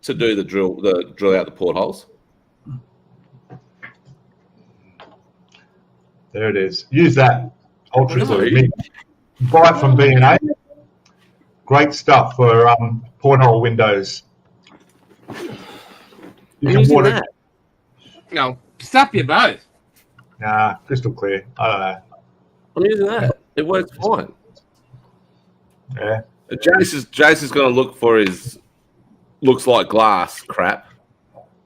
to do the drill out the portholes. There it is. Use that. Ultra glue. Buy it from B&A. Great stuff for porthole windows. You can water that. No, stop you both. Nah, crystal clear. I don't know. I'm using that. It works fine. Yeah. Jace is going to look for his looks like glass crap.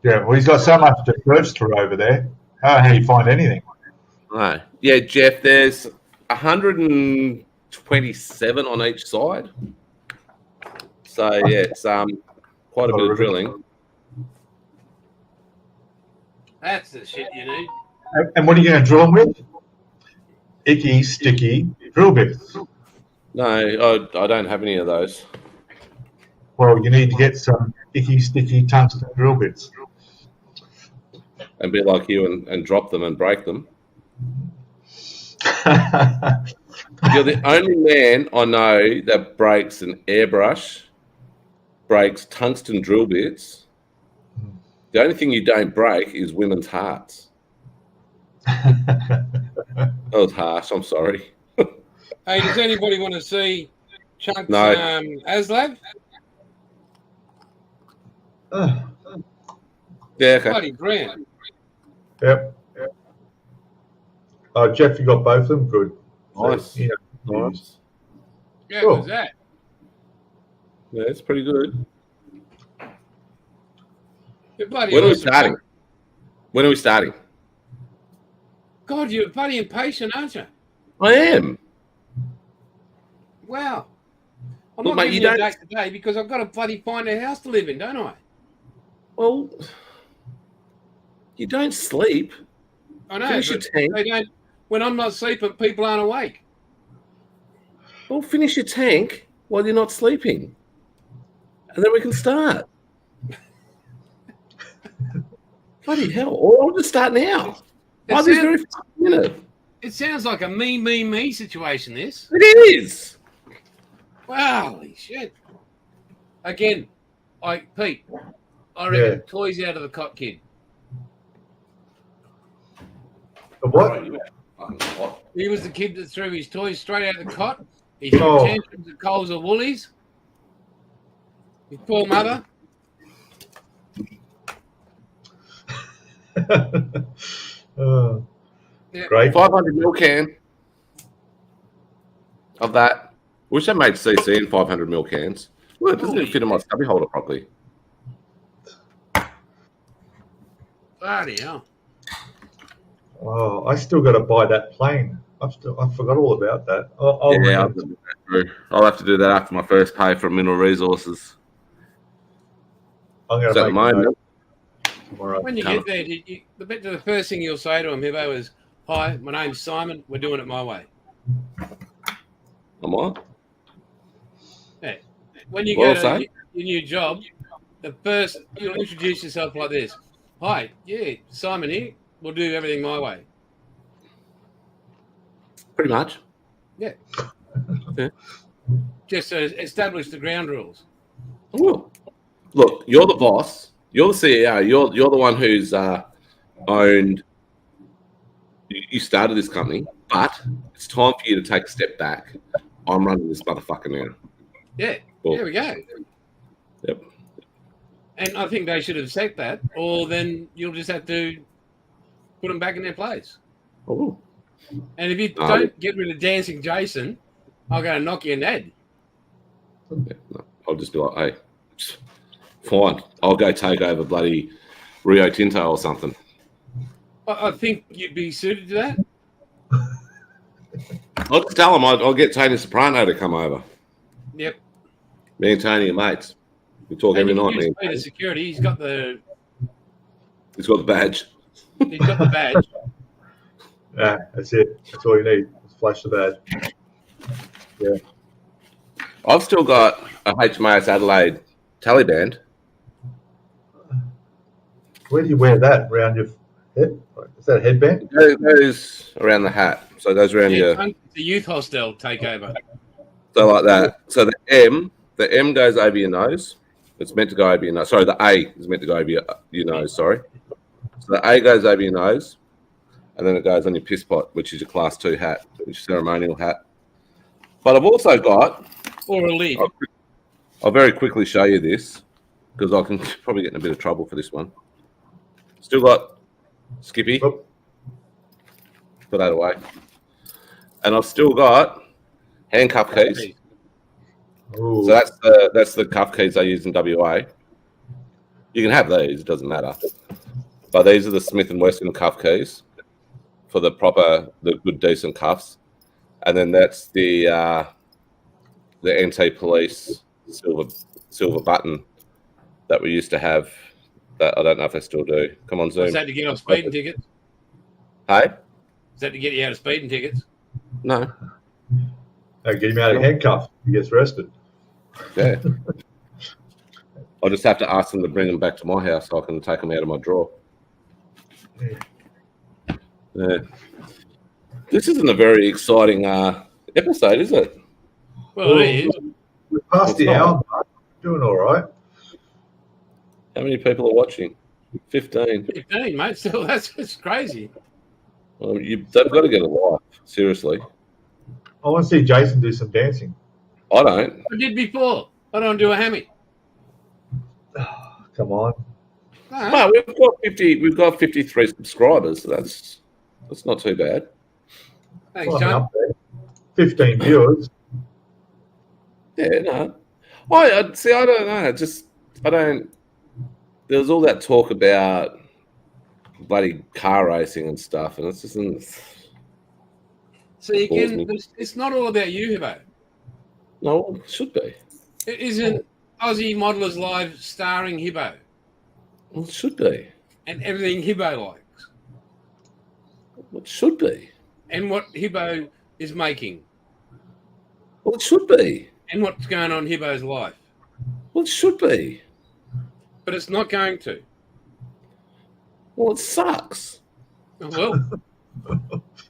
Yeah, well, he's got so much to search through over there. How do you find anything? No. Yeah, Jeff, there's 127 on each side. So, yeah, it's quite a bit of drilling. That's the shit you need. And what are you going to drill them with? Icky, sticky drill bits. No, I don't have any of those. Well, you need to get some icky, sticky tungsten drill bits. And be like you and drop them and break them. You're the only man I know that breaks an airbrush, breaks tungsten drill bits. The only thing you don't break is women's hearts. That was harsh. I'm sorry. Hey, does anybody want to see Chunk's No. ASLAB? Yeah, okay. Bloody brilliant. Yep. Oh, Jeff, you got both of them? Good. Nice. So, yeah. Nice. Yeah, Cool. who's that? Yeah, it's pretty good. You're bloody When are we awesome, starting? Chunk. When are we starting? God, you're bloody impatient, aren't you? I am. Wow. I'm Look, not mate, giving you you a don't- date today because I've got to bloody find a house to live in, don't I? Well, you don't sleep. I know. Finish your but tank. they don't. When I'm not sleeping, people aren't awake. Well, finish your tank while you're not sleeping. And then we can start. Bloody hell. Or I'll just start now. It Why this sounds- very minute? It sounds like a me situation, this. It is. Wow, holy shit. Again, Pete, I reckon Yeah. toys out of the cot kid. The what? He was the kid that threw his toys straight out of the cot. He threw Oh. tantrums at Coles or Woolies. His poor mother. Oh, Yeah. great. 500 mil can of that. Wish I made CC in 500 mil cans. Well, it doesn't even fit in my stubby holder properly. Bloody hell. Oh, I still got to buy that plane. I forgot all about that. I'll Yeah, ring I'll have to do that after my first pay from Mineral Resources. I'm going Is that to the make a moment? note tomorrow. When you get there, the first thing you'll say to him, Hibbo, is, "Hi, my name's Simon. We're doing it my way." Am I? Yeah. When you Well go to said. your new job, you'll introduce yourself like this. "Hi, yeah, Simon here. We'll do everything my way." Pretty much. Just to establish the ground rules. I will. Look, you're the boss. You're the CEO. You're the one who's owned. You started this company, but it's time for you to take a step back. I'm running this motherfucker now. Yeah, Cool. there we go. Yep. And I think they should have said that, or then you'll just have to put them back in their place. Oh. And if you don't get rid of Dancing Jason, I'll go and knock you in the head. Yeah, no, I'll just be like, hey, fine. I'll go take over bloody Rio Tinto or something. I think you'd be suited to that. I'll just tell him I'll get Tony Soprano to come over. Yep. Me and Tony are mates. We talk every And you night. can Me use and Peter Tony. Security. He's got the badge. badge. Yeah, that's it. That's all you need. Just flash the badge. Yeah. I've still got a HMAS Adelaide Taliban. Where do you wear that? Around your head? Is that a headband? It goes around the hat. So it goes around Yeah, your... the youth hostel takeover. So like that. So the M goes over your nose. It's meant to go over your nose. Sorry, the A is meant to go over your nose, sorry. So the A goes over your nose, and then it goes on your piss pot, which is your class 2 hat, which is a ceremonial hat. But I've also got... Or a lid. I'll very quickly show you this, because I can probably get in a bit of trouble for this one. Still got Skippy. Oh. Put that away. And I've still got handcuff keys. Ooh. So that's the cuff keys I use in WA. You can have these; it doesn't matter. But these are the Smith and Wesson cuff keys. for the good decent cuffs, and then that's the anti-police silver button that we used to have. That I don't know if I still do. Come on, Zoom. Was that to get off speeding tickets? Hey? Is that to get you out of speeding tickets? No. They get him out of handcuffs. He gets arrested. Yeah. I'll just have to ask them to bring them back to my house so I can take them out of my drawer. Yeah. This isn't a very exciting episode, is it? Well, it is. We're past the hour mark. Doing all right. How many people are watching? 15. 15, mate. Still, that's crazy. Well, they've got to get a life. Seriously. I want to see Jason do some dancing. I don't. I did before. I don't do a hammy. Come on. No, we've got 53 subscribers. So that's not too bad. Thanks, Well, John. up there. 15 viewers. Yeah, no. I see. I don't know. I don't. There was all that talk about bloody car racing and stuff, and it's just. So you can. It's not all about you, Hibbo. No, it should be. It isn't Aussie Modelers Live starring Hibbo. Well, it should be. And everything Hibbo likes. Well, it should be. And what Hibbo is making. Well, it should be. And what's going on in Hibbo's life. Well, it should be. But it's not going to. Well, it sucks. Well,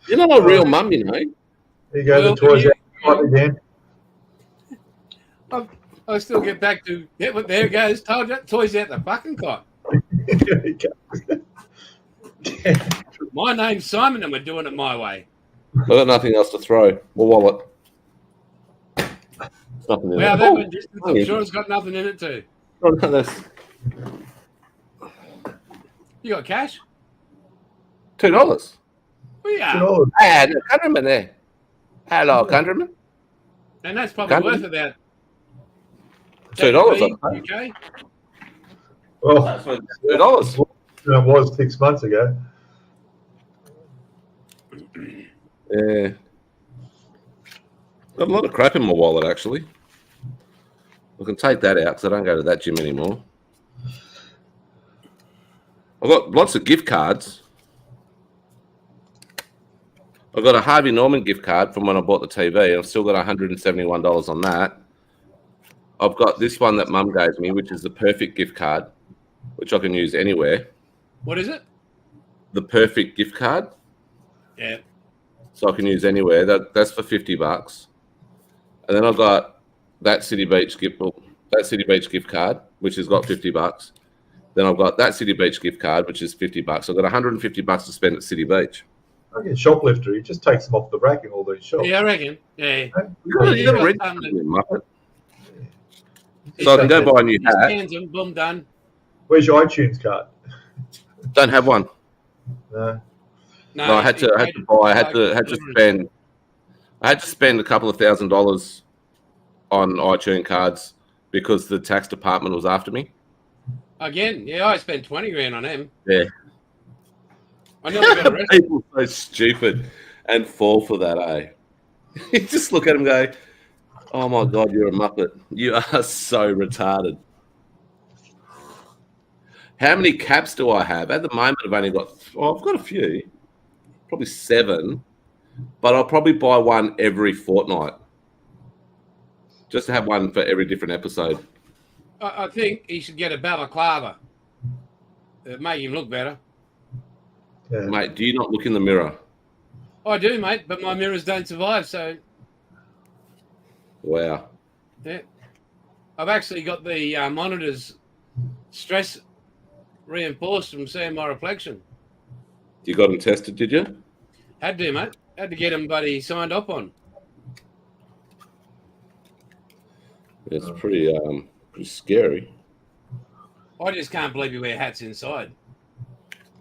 you're not a real mum, you know. There you go, the toys out again. I still get back to, yeah, but there it goes. Told you, toys out the fucking cot. My name's Simon and we're doing it my way. I've got nothing else to throw. My wallet. Nothing in Wow, it. that one distance, I'm sure it's got nothing in it too. Oh, no, that's You got cash? $2. We are. $2. Hey, the countryman there. Hello, countryman. And that's probably worth about $2. UK. Well, That's $2. it was 6 months ago. Yeah. Got a lot of crap in my wallet, actually. I can take that out because I don't go to that gym anymore. I've got lots of gift cards. I've got a Harvey Norman gift card from when I bought the TV. I've still got $171 on that. I've got this one that Mum gave me, which is the Perfect gift card, which I can use anywhere. What is it? The Perfect gift card. Yeah. So I can use anywhere. That's for $50. And then I've got that City Beach gift card, which has got $50. Then I've got that City Beach gift card, which is $50. I've got $150 to spend at City Beach. I get shoplifter. He just takes them off the rack in all these shops. Yeah, I reckon. Yeah. You got to register, you muppet. So I can go buy a new hat. Scans them, boom, done. Where's your iTunes card? Don't have one. No. No, I had to spend a couple of $1,000s on iTunes cards because the tax department was after me. Again, yeah, I spent 20 grand on them. Yeah. I never got arrested. People are so stupid and fall for that, eh? You just look at them and go, oh my God, you're a muppet. You are so retarded. How many caps do I have? At the moment, I've got a few. Probably 7. But I'll probably buy one every fortnight. Just to have one for every different episode. I think he should get a balaclava. It'd make him look better. Yeah. Mate, do you not look in the mirror? I do, mate, but my mirrors don't survive, so... Wow. Yeah. I've actually got the monitors stress reinforced from seeing my reflection. You got them tested, did you? Had to, mate. Had to get them, buddy, signed up on. It's pretty scary. I just can't believe you wear hats inside.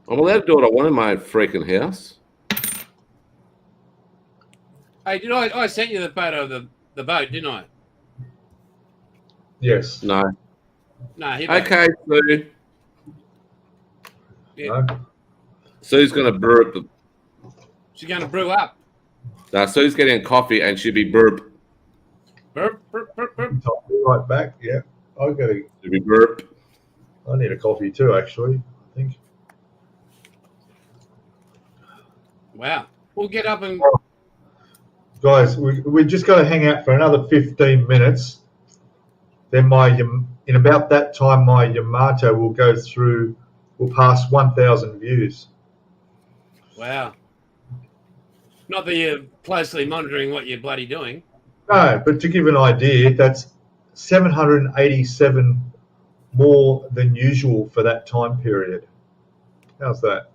I'm allowed to do what I want in my freaking house. Hey, I sent you the photo of the boat, didn't I? Yes. No. No, he Okay, Sue. Yeah. No. Sue's going to brew it. She's going to brew up. Now, Sue's getting a coffee and she'll be burp. Burp, burp, burp, burp. I'll be right back. Yeah, She'll be burp. I need a coffee too, actually. I think. Wow. We'll get up and... Guys, we just got to hang out for another 15 minutes. Then in about that time, my Yamato will pass 1,000 views. Wow. Not that you're closely monitoring what you're bloody doing. No, but to give an idea, that's 787 more than usual for that time period. How's that?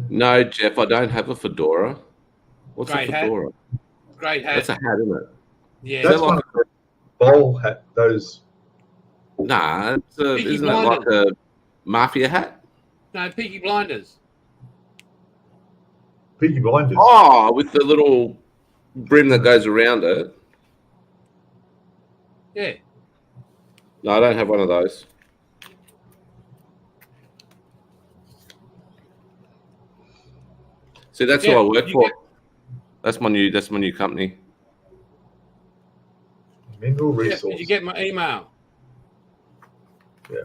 No, Jeff, I don't have a fedora. What's Great a fedora? hat. Great hat. That's a hat, isn't it? Yeah. That's one of the bowl hat. Those. Nah, Peaky isn't that like a mafia hat? No, Peaky Blinders. Peaky Blinders. Oh, with the little brim that goes around it. Yeah. No, I don't have one of those. See, that's who I work for. That's my new company. Mineral Yeah, resource. did you get my email? Yeah.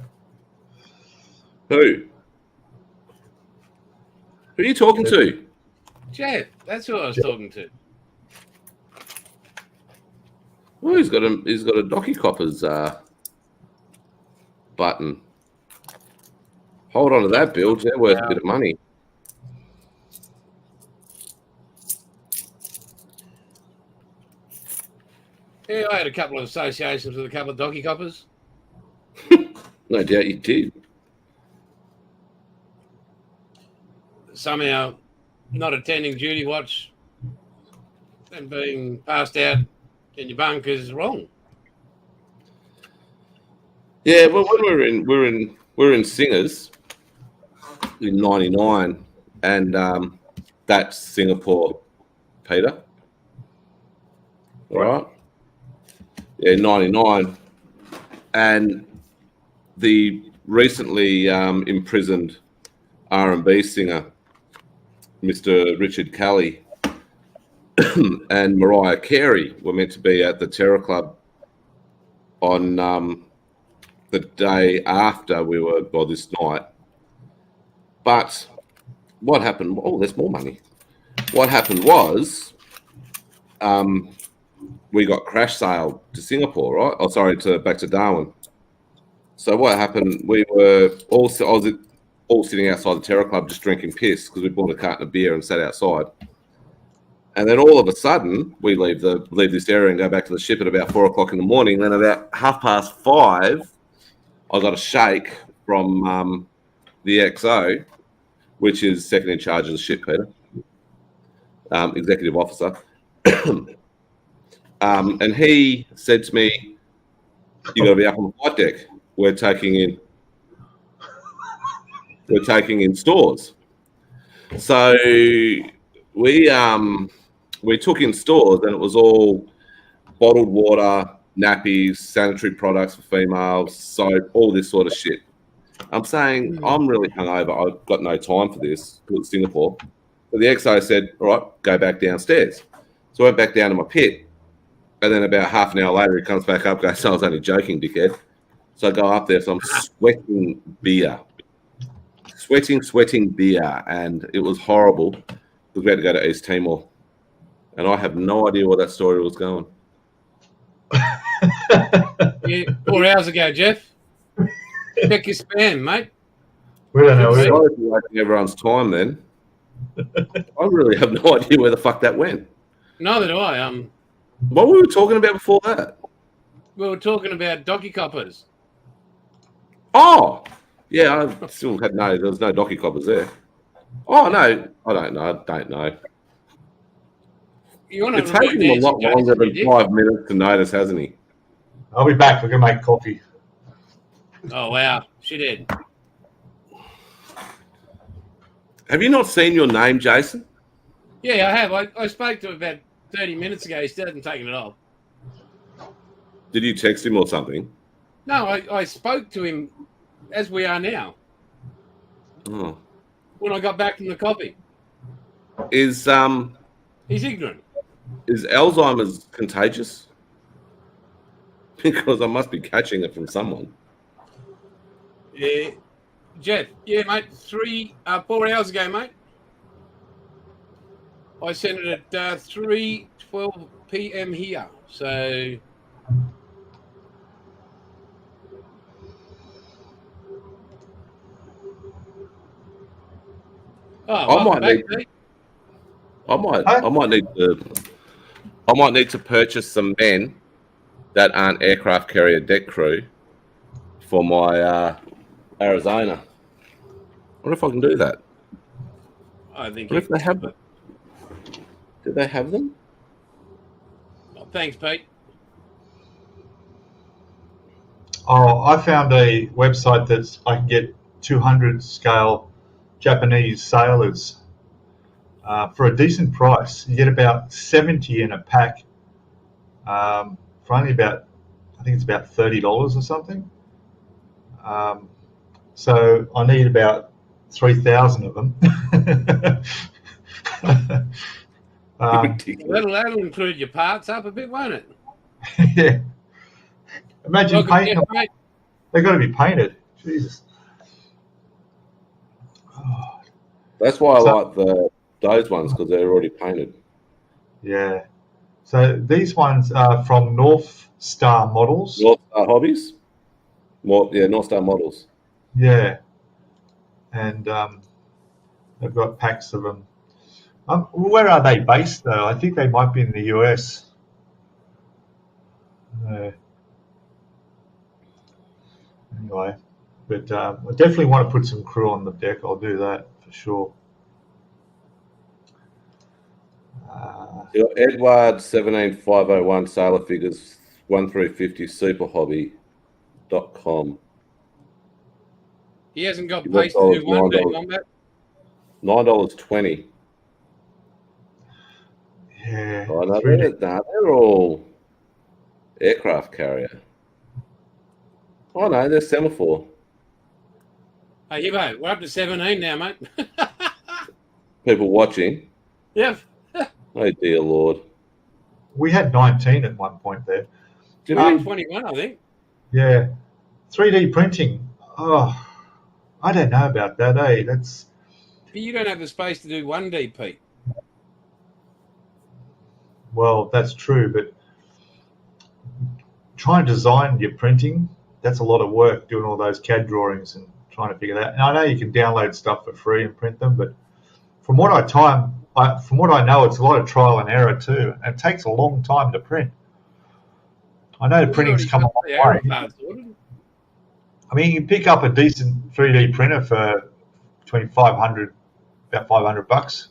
Who? Who are you talking to? Jeff, that's who I was talking to. Oh, he's got a Docky Coppers button. Hold on to that, Bill. They're worth a bit of money. Yeah, I had a couple of associations with a couple of Docky Coppers. No doubt you did. Somehow not attending duty watch and being passed out in your bunk is wrong. Yeah, well, when we're in Singers in '99, and that's Singapore, Peter. Right? Yeah, '99, and the recently imprisoned R&B singer, Mr. Richard Kelly, and Mariah Carey were meant to be at the Terror Club on the day after this night. But what happened? Oh, there's more money. What happened was we got crash sailed to Singapore, right? Oh, sorry, back to Darwin. So what happened? I was all sitting outside the Terror Club just drinking piss because we bought a carton of beer and sat outside. And then all of a sudden, we leave this area and go back to the ship at about 4 o'clock in the morning. Then about 5:30, I got a shake from the XO, which is second in charge of the ship, Peter, executive officer. And he said to me, "You got to be up on the flight deck. We're taking in stores." So we took in stores, and it was all bottled water, nappies, sanitary products for females, soap, all this sort of shit. I'm saying I'm really hungover. I've got no time for this because it's Singapore. So the XO said, "All right, go back downstairs." So I went back down to my pit. And then about half an hour later, he comes back up, goes, "I was only joking, dickhead." So I go up there, so I'm sweating beer. Sweating beer. And it was horrible because we had to go to East Timor. And I have no idea where that story was going. Yeah, 4 hours ago, Jeff. Check your spam, mate. We don't know. Sorry for wasting everyone's time then. I really have no idea where the fuck that went. Neither do I. What were we talking about before that? We were talking about Docky Coppers. Oh, yeah, I still had there was no Docky Coppers there. Oh, no, I don't know. It's taken him a lot longer than 5 minutes to notice, hasn't he? I'll be back. We're going to make coffee. Oh, wow. She did. Have you not seen your name, Jason? Yeah, I have. I spoke to him about 30 minutes ago. He still hasn't taken it off. Did you text him or something? No, I spoke to him as we are now. Oh. When I got back from the coffee. Is He's ignorant. is Alzheimer's contagious? Because I must be catching it from someone. Yeah, Jeff. Yeah, mate. 4 hours ago, mate. I sent it at 3:12 p.m. here. So. Oh, I welcome might back, need. Pete. I might need to purchase some men that aren't aircraft carrier deck crew for my Arizona. I wonder if I can do that. I think What if they have them? Do they have them? Oh, thanks, Pete. Oh, I found a website that I can get 200 scale Japanese sailors for a decent price. You get about 70 in a pack for only about, I think it's about $30 or something. So I need about 3,000 of them. Ridiculous. That'll include your parts up a bit, won't it? Yeah. Imagine Welcome, painting Jeff, them. mate. They've got to be painted. Jesus. Oh, That's why I so, like those ones because they're already painted. yeah. So these ones are from North Star Models. North Star Hobbies. North Star Models. Yeah. And they've got packs of them. Where are they based, though? I think they might be in the US. Anyway, but I definitely want to put some crew on the deck. I'll do that for sure. Your Edward 17501 Sailor Figures 1350 superhobby.com. He hasn't got $9, pace to do one day, Wombat. $9.20. Yeah. Oh, no, they're all aircraft carrier. Oh no, they're semaphore. Hey, Hibbo, we're up to 17 now, mate. People watching. Yep. Oh dear Lord. We had 19 at one point there. 21, I think. Yeah. 3D printing. Oh, I don't know about that, eh? That's. But you don't have the space to do 1D, Pete. Well, that's true, but trying to design your printing, that's a lot of work doing all those CAD drawings and trying to figure that out. And I know you can download stuff for free and print them, but from what I know, it's a lot of trial and error too. And it takes a long time to print. I know printing's come a long way. I mean, you can pick up a decent 3D printer for between $500, about $500.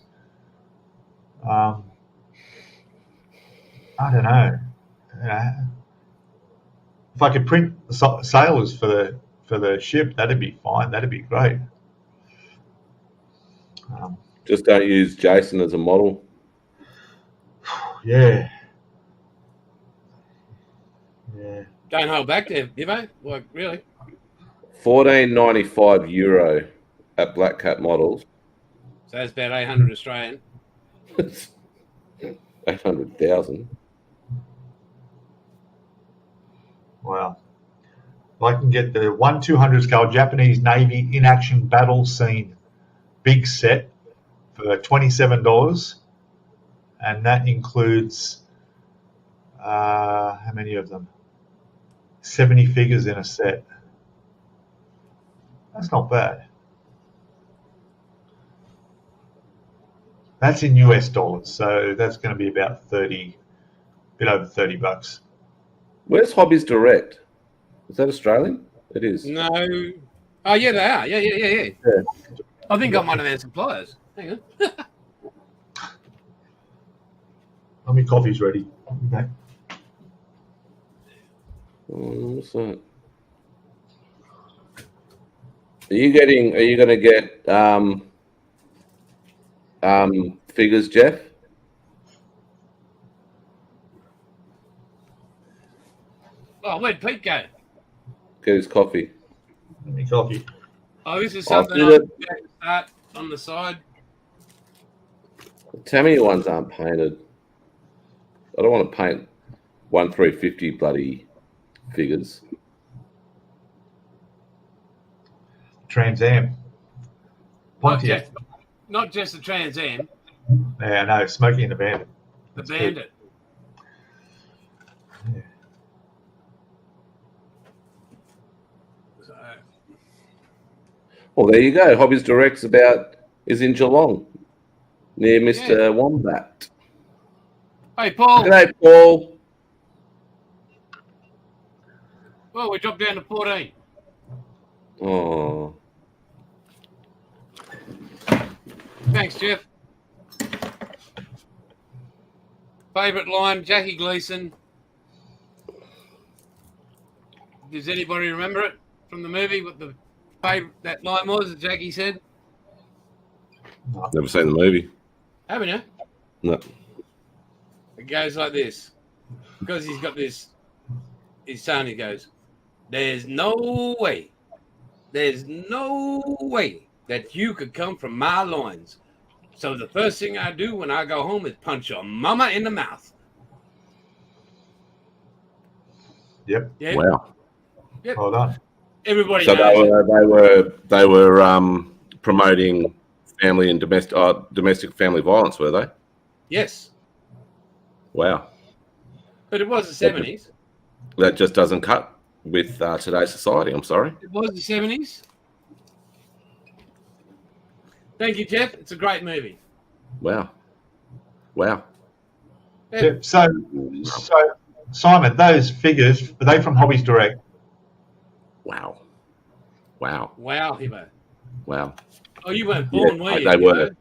I don't know. If I could print sailors for the ship, that'd be fine. That'd be great. Just don't use Jason as a model. Yeah. Don't hold back there, Hibbo. Like, really? €14.95 at Black Cat Models. So that's about 800 Australian. 800,000. Wow. I can get the 1/200 scale Japanese Navy in action battle scene big set for $27, and that includes how many of them? 70 figures in a set. That's not bad. That's in US dollars, so that's going to be about a bit over $30. Where's Hobbies Direct? Is that Australian? It is. No. Oh, yeah, they are. Yeah. I think I'm one of their suppliers. Hang on. How many coffees ready? Okay. What's that? Are you going to get figures, Jeff? Oh, where'd Pete go? Get his coffee. How many coffee? Oh, this is something do I'm that. going to start on the side. The Tamiya ones aren't painted. I don't want to paint 1/350 bloody figures. Trans Am. Pontiac. Not just the Trans Am. Yeah, no, Smokey and the Bandit. The That's Bandit. Yeah. So, Well, there you go. Hobbies Direct's is in Geelong, near Mr. Wombat. hey, Paul. G'day, Paul. Well, we dropped down to 14. Oh, Thanks, Jeff. Favourite line, Jackie Gleason. Does anybody remember it from the movie? What the that line was that Jackie said? never seen the movie. Haven't you? No. It goes like this. Because he's got his son, he goes, there's no way that you could come from my loins. So the first thing I do when I go home is punch your mama in the mouth. Yep. Yeah. Wow. Yep. Well done. Everybody So knows. they were promoting family and domestic family violence, were they? Yes. Wow. But it was the 70s. That just doesn't cut with today's society. I'm sorry. It was the 70s. Thank you, Jeff. It's a great movie. Wow. Yep. So Simon, those figures, are they from Hobbies Direct? Wow. Wow, Hibbo. Wow. Oh, you weren't born, were you? They were. Hibbo?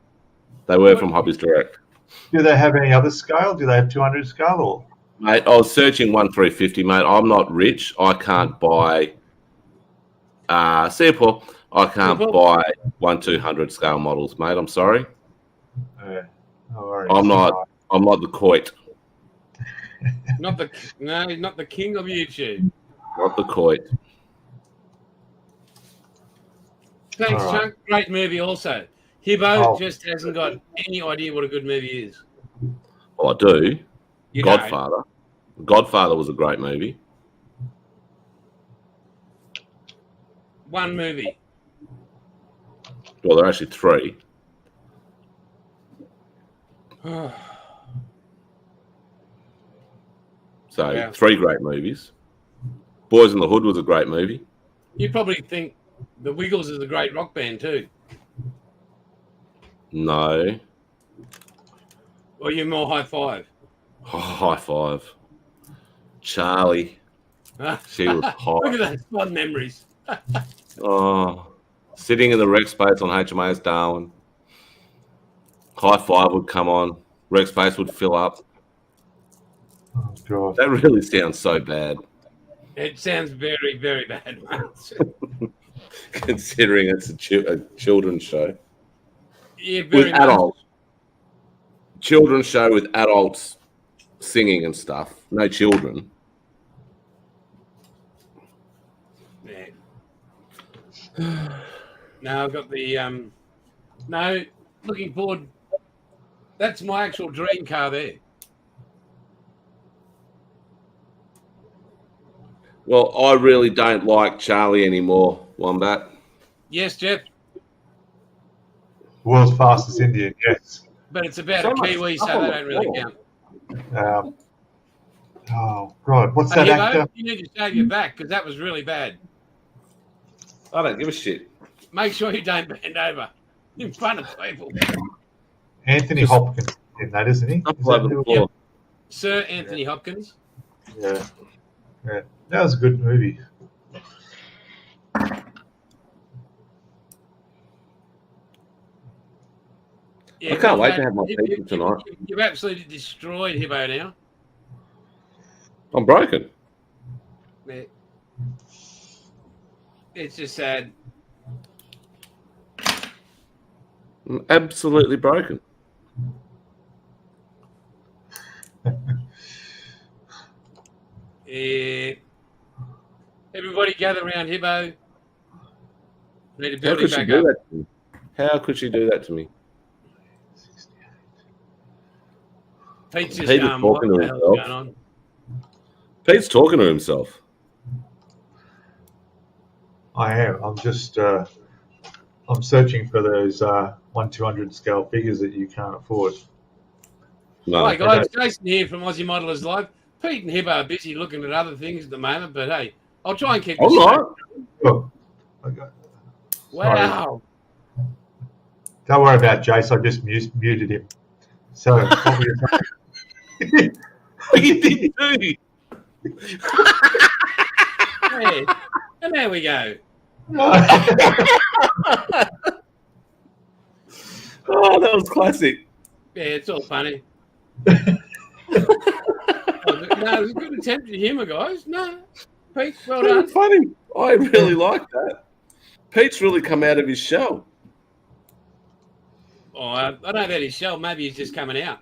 They were from Hobbies Direct. Do they have any other scale? Do they have 200 scale or? Mate, I was searching 1/350, mate. I'm not rich. I can't buy. See you, Paul. I can't buy 1/200 scale models, mate. I'm sorry. No worries. I'm not the Coit. Not the king of YouTube. Not the Coit. Thanks, All right. Chuck. Great movie also. Hibbo Oh. just hasn't got any idea what a good movie is. Well, I do. You don't. Godfather. Godfather was a great movie. One movie. Well, there are actually three. So, Yeah. 3 great movies. Boys in the Hood was a great movie. You probably think the Wiggles is a great rock band too. No. Or you're more high five. Oh, high five. Charlie. She was hot. Look at those fun memories. Oh, sitting in the rec space on HMAS Darwin. High five would come on. Rec space would fill up. Oh, God. That really sounds so bad. It sounds very, very bad, mate. Considering it's a children's show. Yeah, very With much. adults. Children's show with adults singing and stuff. No children. Yeah. Now I've got the no, looking forward. That's my actual dream car there. Well, I really don't like Charlie anymore, Wombat. Yes, Jeff, World's fastest Indian, yes. but it's about So a much Kiwi, so stuff on they the don't really floor. count. Oh, God. What's Hey, that Hibbo, actor? you need to shave your back because that was really bad. I don't give a shit. Make sure you don't bend over in front of people. Anthony Hopkins in that, isn't he? Up Is that over the who- floor. Sir Anthony Hopkins. Yeah. Yeah. That was a good movie. Yeah, I can't wait mate, to have my pizza tonight. You've absolutely destroyed Hibbo now. I'm broken. Yeah. It's just sad. I'm absolutely broken. Yeah. Everybody gather around Hibbo. Need a How building could she back do up. that to me? How could she do that to me? Pete's just Pete is going, what talking to the hell's himself. going on? Pete's talking to himself. I am. I'm just. I'm searching for those 1/200 scale figures that you can't afford. No, Hi guys, Jason here from Aussie Modelers Live. Pete and Hibbo are busy looking at other things at the moment, but hey, I'll try and keep I'm this straight. not. Look, okay. Wow. Don't worry about Jace. I just muted him. So what were you saying? You did too. Yeah. And there we go. Oh, that was classic. Yeah, it's all funny. No, it was a good attempt at humour, guys. No, Pete, well That done. was funny. I really like that. Pete's really come out of his shell. Oh, I don't know about his shell. Maybe he's just coming out.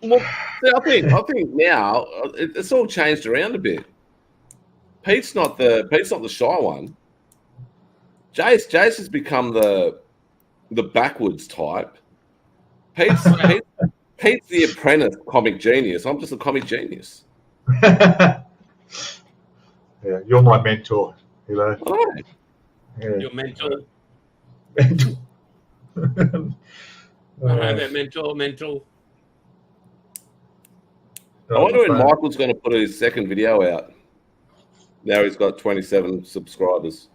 Well, see, I think now it's all changed around a bit. Pete's not the shy one. Jace has become the backwards type. Pete's the apprentice comic genius. I'm just a comic genius. Yeah, you're my mentor. You know. Oh, Yeah. Your mentor. Mentor. I don't know about mental. I wonder when Michael's going to put his second video out. Now he's got 27 subscribers.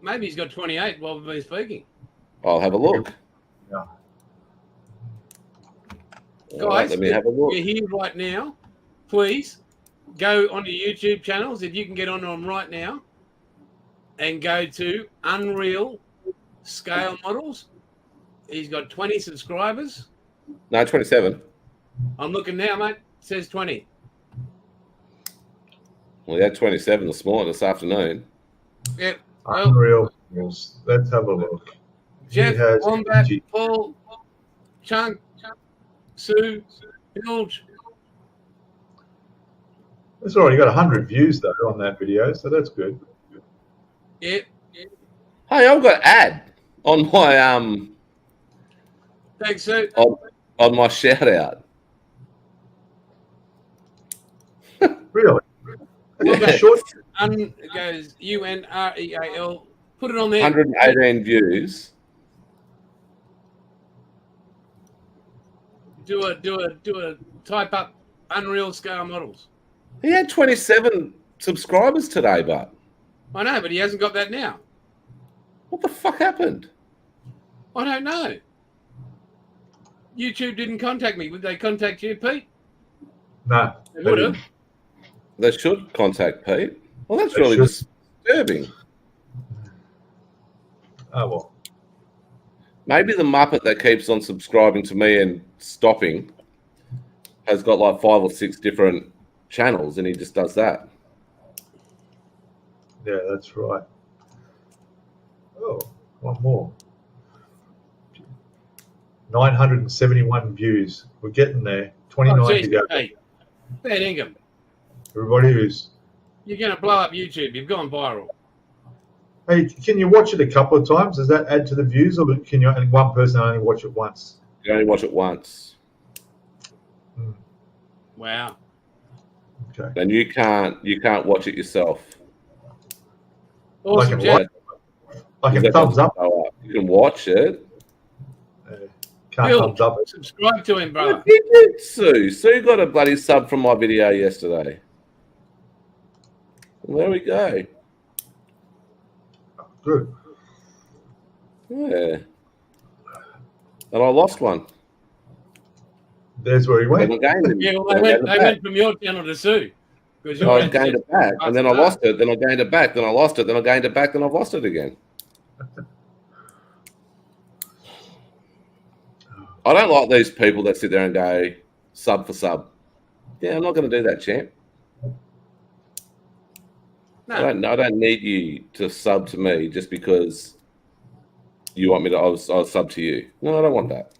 Maybe he's got 28 while we've been speaking. I'll have a look. Yeah. All right, Guys, let me have a look. you're here right now. Please go onto YouTube channels if you can get onto them right now and go to Unreal Scale Models. He's got 20 subscribers. No, 27. I'm looking now, mate. It says 20. Well, he had 27 this afternoon. Yep. Well, Unreal. Let's have a look. Jeff, He has Wombat, energy. Paul, Chunk, Sue, Bilge. It's already got 100 views though on that video, so that's good. Yep. Hey, I've got ad on my Thanks, Sue. on my shout out. Really? Wombat. That's short. It goes UNREAL. Put it on there. 118 views. Do a type up Unreal Scale Models. He had 27 subscribers today, but I know, but he hasn't got that now. what the fuck happened? I don't know. YouTube didn't contact me. Would they contact you, Pete? No. They would have. They should contact Pete. Well, that's They really should. disturbing. Oh well. Maybe the Muppet that keeps on subscribing to me and stopping has got like 5 or 6 different channels, and he just does that. Yeah, that's right. Oh, one more. 971 views. We're getting there. 29 to go. Hey, fair income. Everybody who's You're going to blow up YouTube. You've gone viral. hey, can you watch it a couple of times? Does that add to the views, or can you only one person only watch it once? You only watch it once, Wow. Okay. and you can't watch it yourself. Awesome, Like Jeff. Like a That thumbs doesn't up. go up. You can watch it. Can't Bill, thumbs up it. subscribe to him, brother. He did, Sue. Sue got a bloody sub from my video yesterday. Well, there we go. Good. Yeah. And I lost one. There's where he And went. I gained it. Yeah, well, they went from your channel to Sue. Because So I gained it back, and then I lost it, then I gained it back, then I lost it, then I gained it back, then I've lost it again. I don't like these people that sit there and go sub for sub. Yeah, I'm not going to do that, champ. No. I don't need you to sub to me just because you want me to. I'll sub to you. No, I don't want that.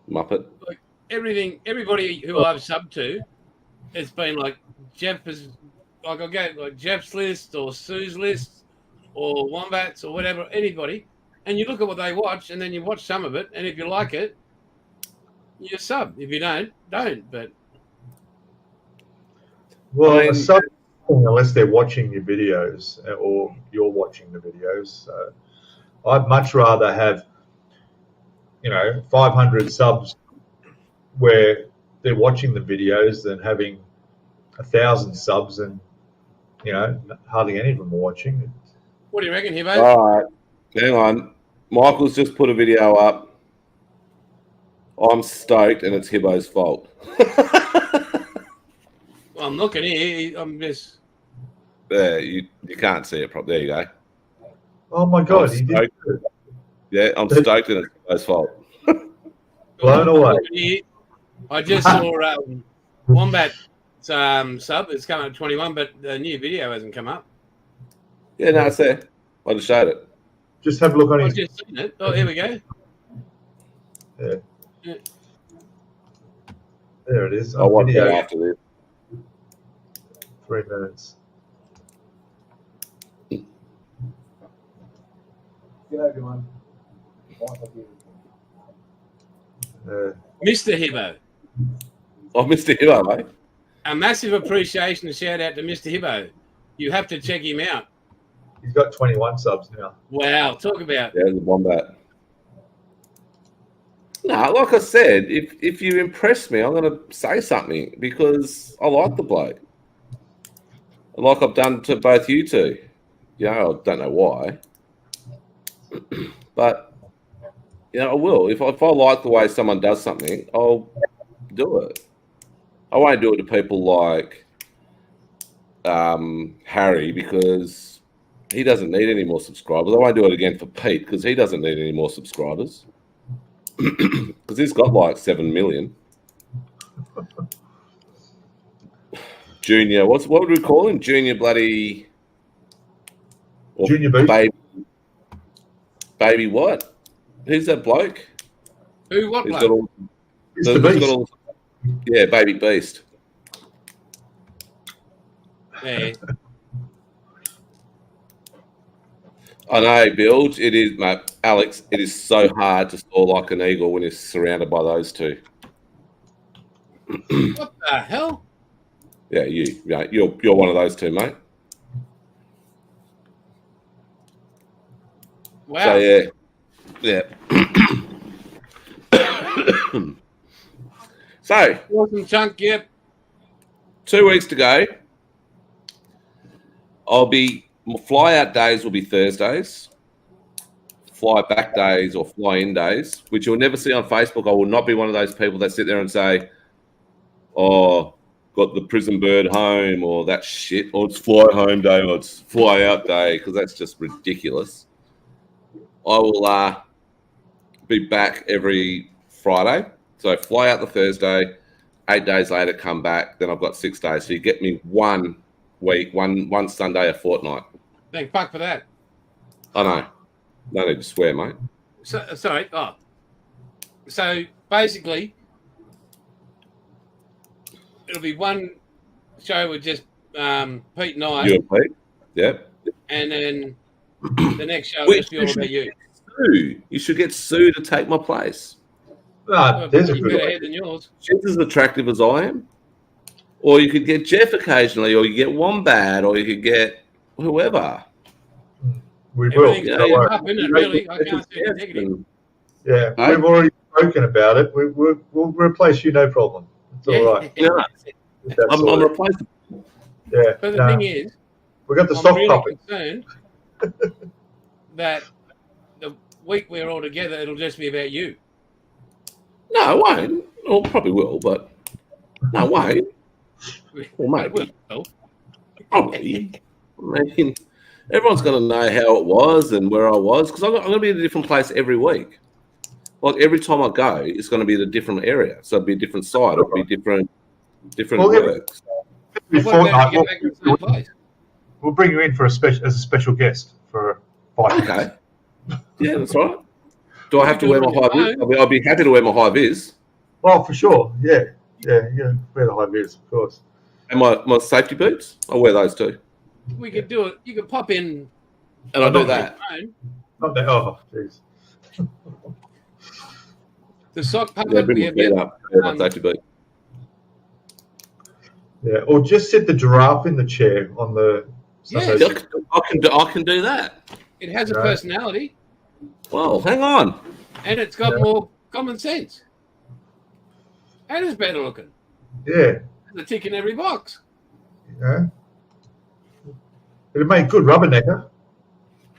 Muppet. Like everybody who I've subbed to, it's been like Jeff is like I'll go like Jeff's list or Sue's list or Wombats or whatever, anybody, and you look at what they watch and then you watch some of it, and if you like it, you sub. If you don't. But Well, I mean- a sub, unless they're watching your videos or you're watching the videos. So I'd much rather have, 500 subs where they're watching the videos than having 1,000 subs and, hardly any of them are watching. what do you reckon, Hibbo? All right, hang on. Michael's just put a video up. I'm stoked, and it's Hibbo's fault. Well, I'm looking here. I'm just. There, you can't see it properly. There you go. Oh my God, I'm he did stoked. good. Yeah, I'm stoked, and it's Hibbo's fault. Blown away. I just saw Wombat's sub. It's come up 21, but the new video hasn't come up. Yeah, no, it's there. I just showed it. Just have a look on I've his. just seen it. Oh, here we go. Yeah. Yeah. There it is. I'll watch it Video, after this. 3 minutes. everyone. Mr. Hibbo. Oh, Mr. Hibbo, mate. A massive appreciation and shout out to Mr. Hibbo. You have to check him out. He's got 21 subs now. Wow. Talk about. Yeah, the Wombat. No, like I said, if you impress me, I'm going to say something because I like the bloke. Like I've done to both you two. I don't know why. But, I will. If I like the way someone does something, I'll do it. I won't do it to people like Harry because he doesn't need any more subscribers. I won't do it again for Pete because he doesn't need any more subscribers. Because he's got like 7 million. Junior, what would we call him? Junior bloody... Junior Beast. Baby what? Who's that bloke? Who? What He's bloke? got all, It's the he's Beast. got all- yeah, Baby Beast. Yeah. I know, Bilge. It is, mate. Alex, it is so hard to soar like an eagle when you're surrounded by those two. What the hell? Yeah, you're one of those two, mate. Wow. So, yeah. So, Awesome chunk, yep. 2 weeks to go. My fly out days will be Thursdays. Fly back days or fly in days, which you'll never see on Facebook. I will not be one of those people that sit there and say, "Oh, got the prison bird home," or that shit, or it's fly home day, or it's fly out day, because that's just ridiculous. I will be back every Friday. So fly out the Thursday, 8 days later, come back. Then I've got 6 days. So you get me 1 week, one Sunday a fortnight. Thank fuck for that. I know. No need to swear, mate. Sorry. Oh. So basically, it'll be one show with just Pete and I, You and Pete? Yep. and then the next show will just be all about you. Sue. You should get Sue to take my place. Ah, there's a You good better one. head than yours. She's as attractive as I am. Or you could get Jeff occasionally, or you get Wombat, or you could get whoever. We will. Everything's Yeah, Don't yeah, worry. up, isn't it? Really, I can't see the negative. Yeah, Hey? we've already spoken about it. We'll replace you, no problem. It's all right. Yeah, If that's I'm all right. replacing. Yeah, But the no, thing is, we've got the I'm soft really copy. concerned that the week we're all together, it'll just be about you. No, it won't. Well, probably will, but no, it won't. Well, maybe. Well, Probably. I mean, everyone's going to know how it was and where I was because I'm going to be in a different place every week. Like every time I go, it's going to be in a different area. So it'll be a different site. It'll be different Well, works. Every what about fortnight, if you get back to the same place? we'll bring you in for as a special guest for 5 minutes. Okay. Yeah, that's right. Do I have to You wear can my do it high on vis? I'll be happy to wear my high vis. Well, for sure. Yeah, wear the high vis, of course. And my safety boots, I'll wear those too. We could do it. You could pop in. And I'll do not that. Phone. Not that. Oh, jeez. The sock Yeah, puppet. bring We your have feet yet, up. Yeah, like that to be. Yeah, or just sit the giraffe in the chair on the. Yes. Sunday. I can do that. it has a No. personality, Well, hang on. and it's got Yeah. more common sense. And it's better looking. Yeah, There's a tick in every box. yeah. It'd make good rubbernecker.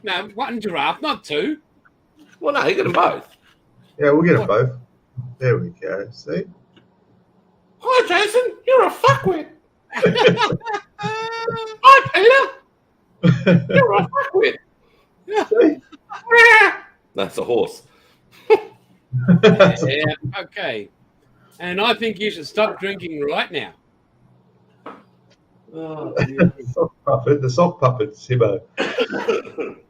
No, one giraffe, not two. Well, no, you get them both. Yeah, we'll get them both. There we go. See? Hi, Jason. You're a fuckwit. Hi, Peter. You're a fuckwit. See? That's a horse. Yeah, okay. And I think you should stop drinking right now. Oh, dear. The sock puppet, Sibbo.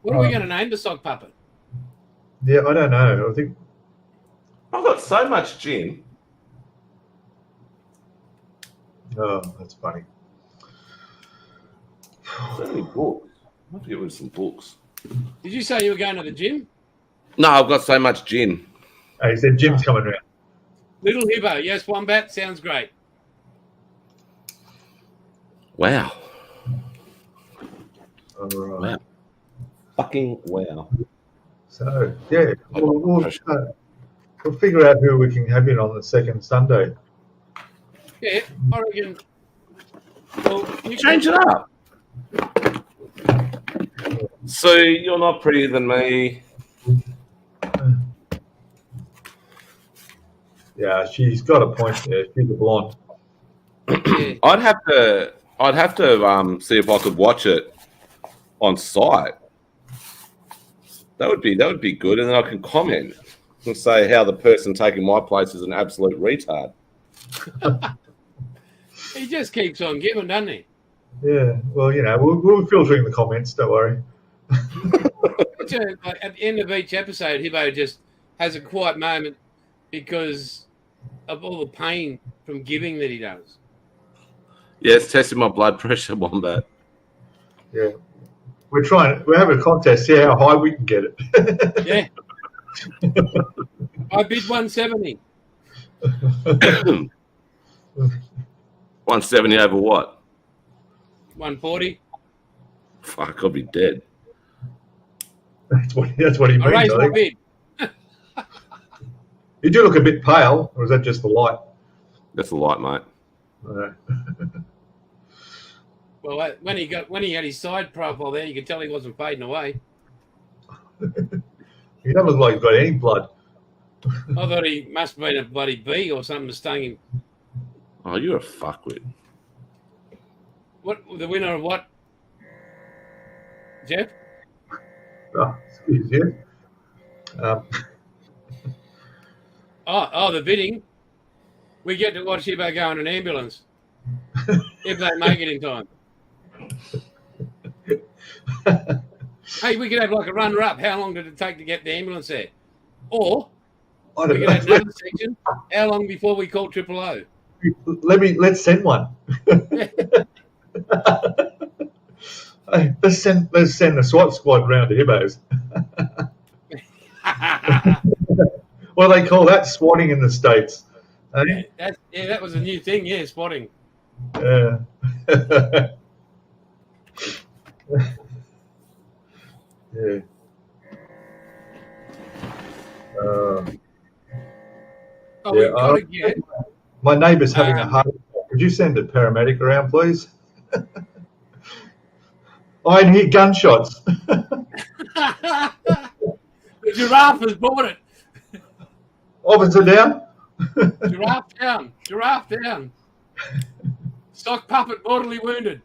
What are we going to name the sock puppet? Yeah, I don't know. I think I've got so much gin. oh, that's funny. So many books. I have to get rid of some books. Did you say you were going to the gym? No, I've got so much gin. Hey, he said Jim's coming round. Little Hibbo, yes, Wombat, sounds great. Wow. All right. Wow. Fucking wow. So yeah, we'll figure out who we can have in on the second Sunday. Yeah, I reckon. Well, you Change it up. So you're not prettier than me. Yeah, she's got a point there. She's a blonde. Yeah. I'd have to see if I could watch it on site. That would be good, and then I can comment and say how the person taking my place is an absolute retard. He just keeps on giving, doesn't he? Yeah, well, we'll filter in the comments. Don't worry. Like, at the end of each episode, Hibbo just has a quiet moment because of all the pain from giving that he does. Yeah, it's testing my blood pressure, Wombat. Yeah, we're having a contest. See how high we can get it. Yeah. I bid 170. 170 over what? 140. Fuck, I'll be dead. That's what he means. I raised I my think. bid. You do look a bit pale, or is that just the light? That's a light, mate. Well, when he had his side profile there, you could tell he wasn't fading away. You don't look like you've got any blood. I thought he must have been a bloody bee or something stung him. Oh, you're a fuckwit. What the winner of what? Jeff? Oh, excuse you. Oh, the bidding. We get to watch Hibbo go in an ambulance if they make it in time. Hey, we could have like a runner-up. How long did it take to get the ambulance there? Or I we don't could have know. another section. How long before we call Triple O? Let's send one. Hey, let's send the SWAT squad round to Hibbos. What do they call that? Swatting in the States. That was a new thing. Yeah, spotting. Yeah. Yeah. Oh, Yeah, we've got to get. My neighbour's having a heart attack. Could you send a paramedic around, please? I hear gunshots. The giraffe has bought it. Officer down. Giraffe down. Giraffe down. Sock puppet mortally wounded.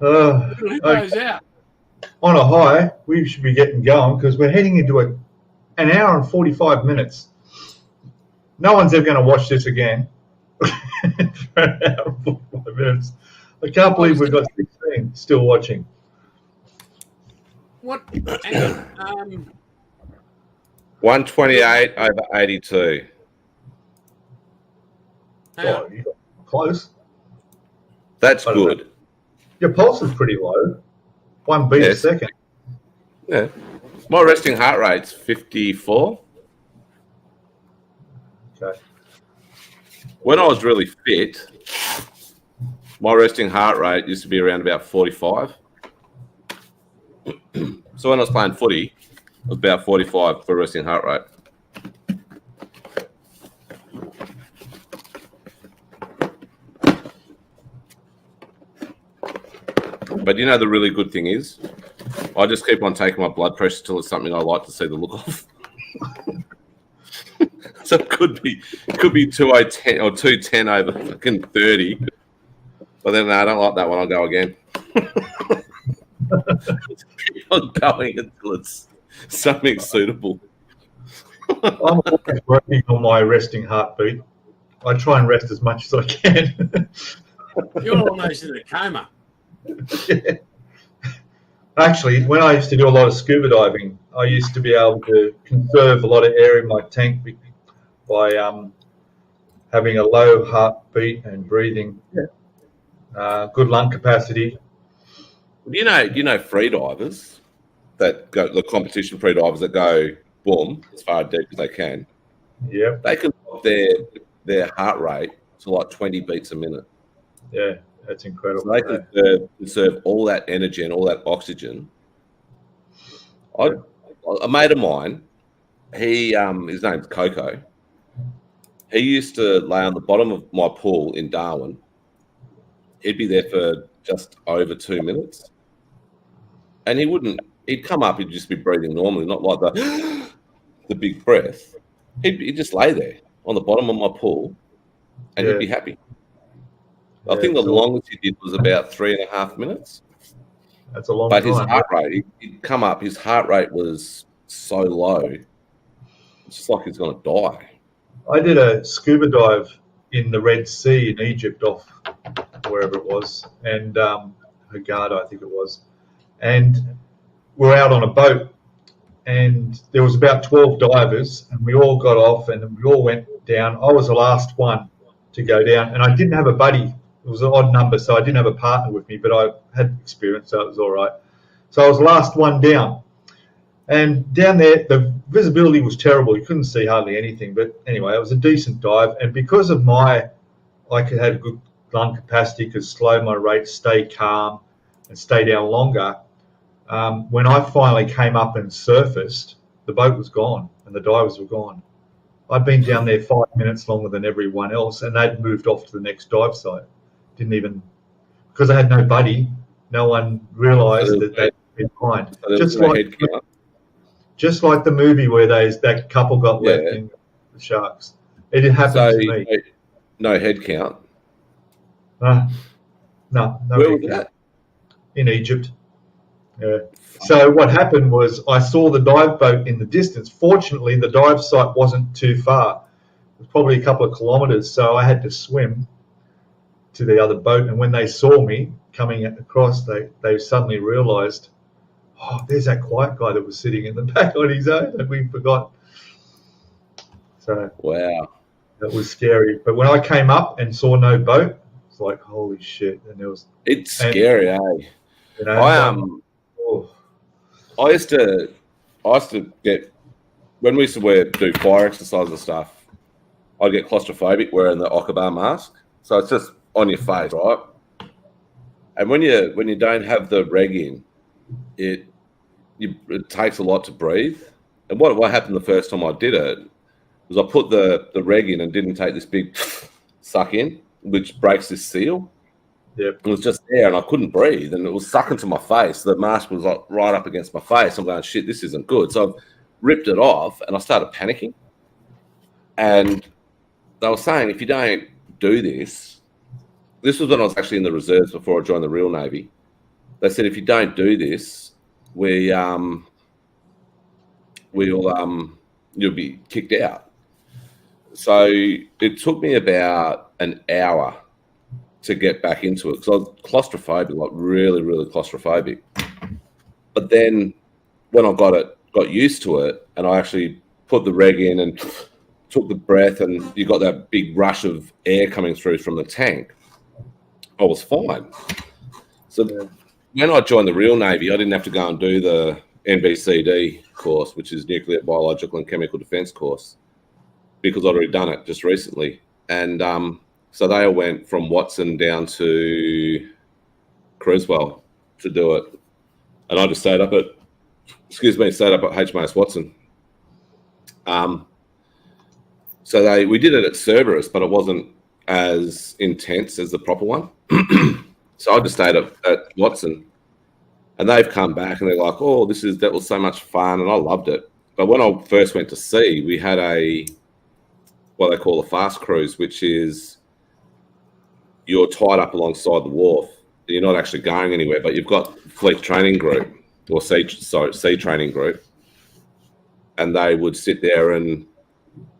Little Hibbo's out. On a high, we should be getting going because we're heading into an hour and 45 minutes. No one's ever going to watch this again for an hour and 45 minutes. I can't believe we've got 16 still watching. What? Hang on. 128 over 82. Oh, you got close. That's good. Your pulse is pretty low. 1 beat a Yes. second. Yeah. My resting heart rate's 54. Okay. When I was really fit, my resting heart rate used to be around about 45. So when I was playing footy, it was about 45 for resting heart rate. But you know, the really good thing is, I just keep on taking my blood pressure till it's something I like to see the look of. So it could be 210 or 210 over fucking 30. But then I don't like that one. I'll go again. Keep on going until it's something suitable. I'm always working on my resting heartbeat. I try and rest as much as I can. You're almost in a coma. Yeah. Actually, when I used to do a lot of scuba diving, I used to be able to conserve a lot of air in my tank by having a low heartbeat and breathing. Good lung capacity. You know, free divers that go, the competition free divers that go boom as far deep as they can. Yeah. They can drop their heart rate to like 20 beats a minute. Yeah, that's incredible. So they can conserve all that energy and all that oxygen. A mate of mine, his name's Coco. He used to lay on the bottom of my pool in Darwin. He'd be there for just over 2 minutes. And he'd come up, he'd just be breathing normally, not like the big breath. He'd just lay there on the bottom of my pool and he'd be happy. I think the longest he did was about 3.5 minutes. That's a long time. But his heart rate, he'd come up, his heart rate was so low. It's just like he's going to die. I did a scuba dive in the Red Sea in Egypt off wherever it was, and Hurghada, I think it was. And we're out on a boat, and there was about 12 divers, and we all got off, and we all went down. I was the last one to go down, and I didn't have a buddy. It was an odd number, so I didn't have a partner with me, but I had experience, so it was all right. So I was the last one down. And down there, the visibility was terrible. You couldn't see hardly anything. But anyway, it was a decent dive. And because of I could have good lung capacity, could slow my rate, stay calm, and stay down longer. When I finally came up and surfaced, the boat was gone and the divers were gone. I'd been down there 5 minutes longer than everyone else, and they'd moved off to the next dive site. Didn't even, because I had no buddy, no one realised that they'd been behind. Just like the movie where that couple got left in the sharks. It happened to me. No head count. No Where was that? In Egypt. Yeah. So what happened was I saw the dive boat in the distance. Fortunately, the dive site wasn't too far. It was probably a couple of kilometres, so I had to swim to the other boat. And when they saw me coming across, they suddenly realised, oh, there's that quiet guy that was sitting in the back on his own, and we forgot. So wow, that was scary. But when I came up and saw no boat, it's like, holy shit! And it's scary, eh? You know, I used to get, when we used to do fire exercise and stuff, I'd get claustrophobic wearing the Okabar mask. So it's just on your face, right? And when you don't have the reg in, it takes a lot to breathe. And what happened the first time I did it was I put the reg in and didn't take this big suck in, which breaks this seal. Yep. It was just there and I couldn't breathe and it was sucking to my face. The mask was like right up against my face. I'm going, shit, this isn't good. So I've ripped it off and I started panicking. And they were saying, if you don't do this was when I was actually in the reserves before I joined the Real Navy. They said, if you don't do this, you'll be kicked out. So it took me about an hour to get back into it because I was claustrophobic, like really, really claustrophobic. But then when I got used to it, and I actually put the reg in and took the breath, and you got that big rush of air coming through from the tank, I was fine. So when I joined the Real Navy, I didn't have to go and do the NBCD course, which is Nuclear, Biological and Chemical Defence course. because I'd already done it just recently. And so they all went from Watson down to Cruisewell to do it. And I just stayed up at HMAS Watson. So we did it at Cerberus, but it wasn't as intense as the proper one. So I just stayed at Watson, and they've come back and they're like, "Oh, that was so much fun," and I loved it. But when I first went to sea, we had what they call a fast cruise, which is you're tied up alongside the wharf. You're not actually going anywhere, but you've got fleet training group or sea training group, and they would sit there and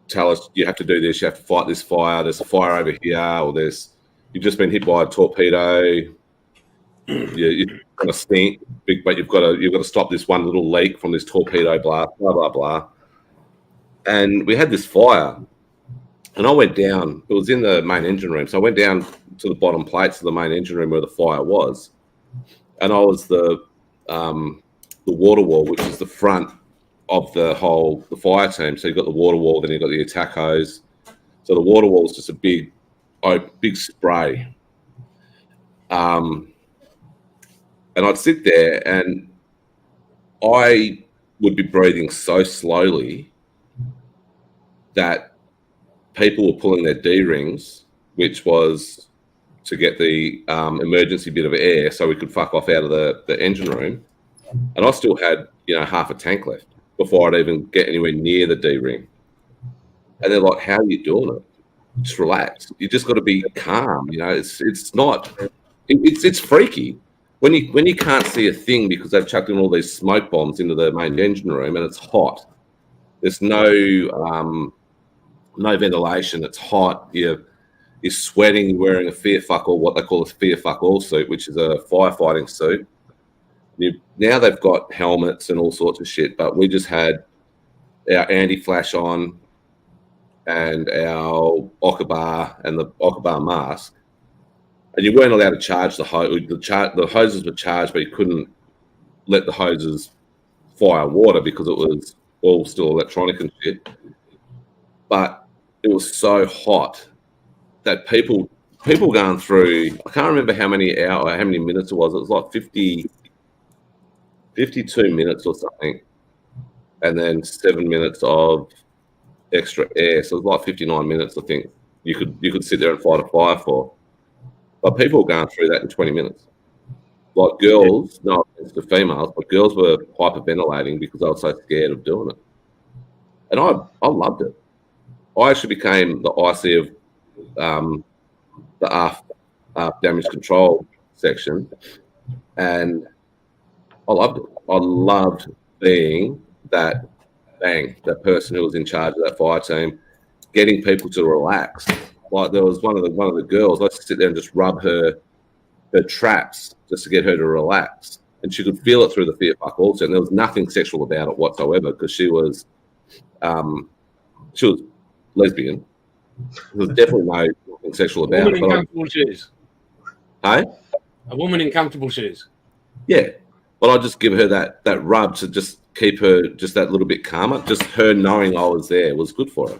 tell us, you have to do this, you have to fight this fire, there's a fire over here, or you've just been hit by a torpedo, you're going to stink, but you've got to stop this one little leak from this torpedo blast, blah, blah, blah. And we had this fire, and I went down, it was in the main engine room, so I went down to the bottom plates of the main engine room where the fire was, and I was the water wall, which is the front of the fire team. So you've got the water wall, then you've got the attack hose. So the water wall is just a big spray. And I'd sit there and I would be breathing so slowly that people were pulling their D-rings, which was to get the emergency bit of air so we could fuck off out of the engine room. And I still had, half a tank left before I'd even get anywhere near the D-ring. And they're like, "How are you doing it? Just relax. You just got to be calm." It's not. It's freaky when you can't see a thing because they've chucked in all these smoke bombs into the main engine room and it's hot. There's no ventilation. It's hot. You're sweating. You're wearing a fear fuck all, what they call a fear fuck all suit, which is a firefighting suit. Now they've got helmets and all sorts of shit, but we just had our anti-flash on and our Okabar and the Okabar mask, and you weren't allowed to charge the hose. The hoses were charged, but you couldn't let the hoses fire water because it was all still electronic and shit. But it was so hot that people going through, I can't remember how many minutes it was. It was like 52 minutes or something, and then 7 minutes of extra air. So it was like 59 minutes, I think, you could sit there and fight a fire for. But people were going through that in 20 minutes. Like girls, no offense to females, but girls were hyperventilating because they were so scared of doing it. And I loved it. I actually became the IC of the aft damage control section, and I loved it. I loved being that person who was in charge of that fire team, getting people to relax. Like there was one of the girls, I used to sit there and just rub her traps just to get her to relax, and she could feel it through the fear fuck also. And there was nothing sexual about it whatsoever because she was lesbian. There was definitely nothing sexual about it. A woman in comfortable shoes. Hey? A woman in comfortable shoes. Yeah. But I'd just give her that rub to just keep her just that little bit calmer. Just her knowing I was there was good for her.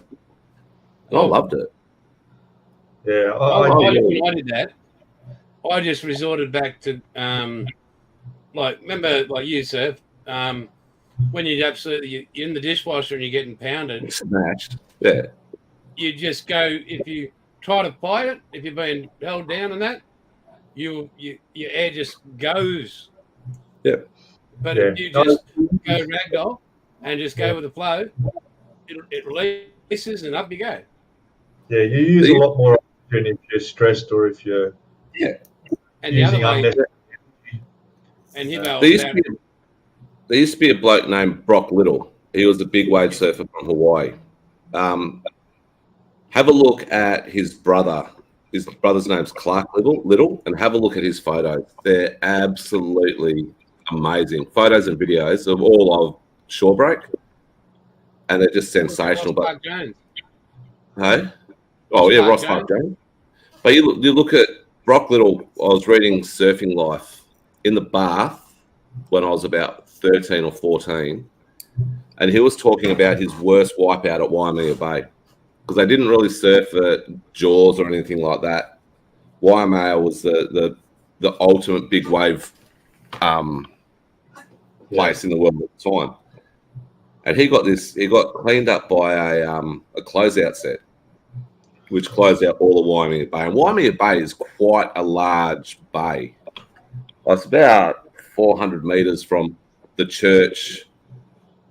And I loved it. Yeah. When I did that, I just resorted back to, remember, like you, sir, when you're in the dishwasher and you're getting pounded. Smashed. Yeah. You just go, if you try to fight it, if you're being held down and that, your air just goes. Yeah. But if you just go ragdoll and just go with the flow, it releases and up you go. Yeah, you use a lot more oxygen if you're stressed or if you're and using unnecessary. And there used to be a bloke named Brock Little. He was a big wave surfer from Hawaii. Have a look at his brother. His brother's name's Clark Little, and have a look at his photos. They're absolutely amazing. Photos and videos of all of Shorebreak, and they're just sensational. Ross Clark Jones. Hey? Oh, yeah, Ross Clark Jones. But you look at Brock Little. I was reading Surfing Life in the bath when I was about 13 or 14, and he was talking about his worst wipeout at Waimea Bay. because they didn't really surf at Jaws or anything like that. Waimea was the ultimate big wave place in the world at the time. And he got cleaned up by a closeout set, which closed out all of Waimea Bay. And Waimea Bay is quite a large bay. It's about 400 meters from the church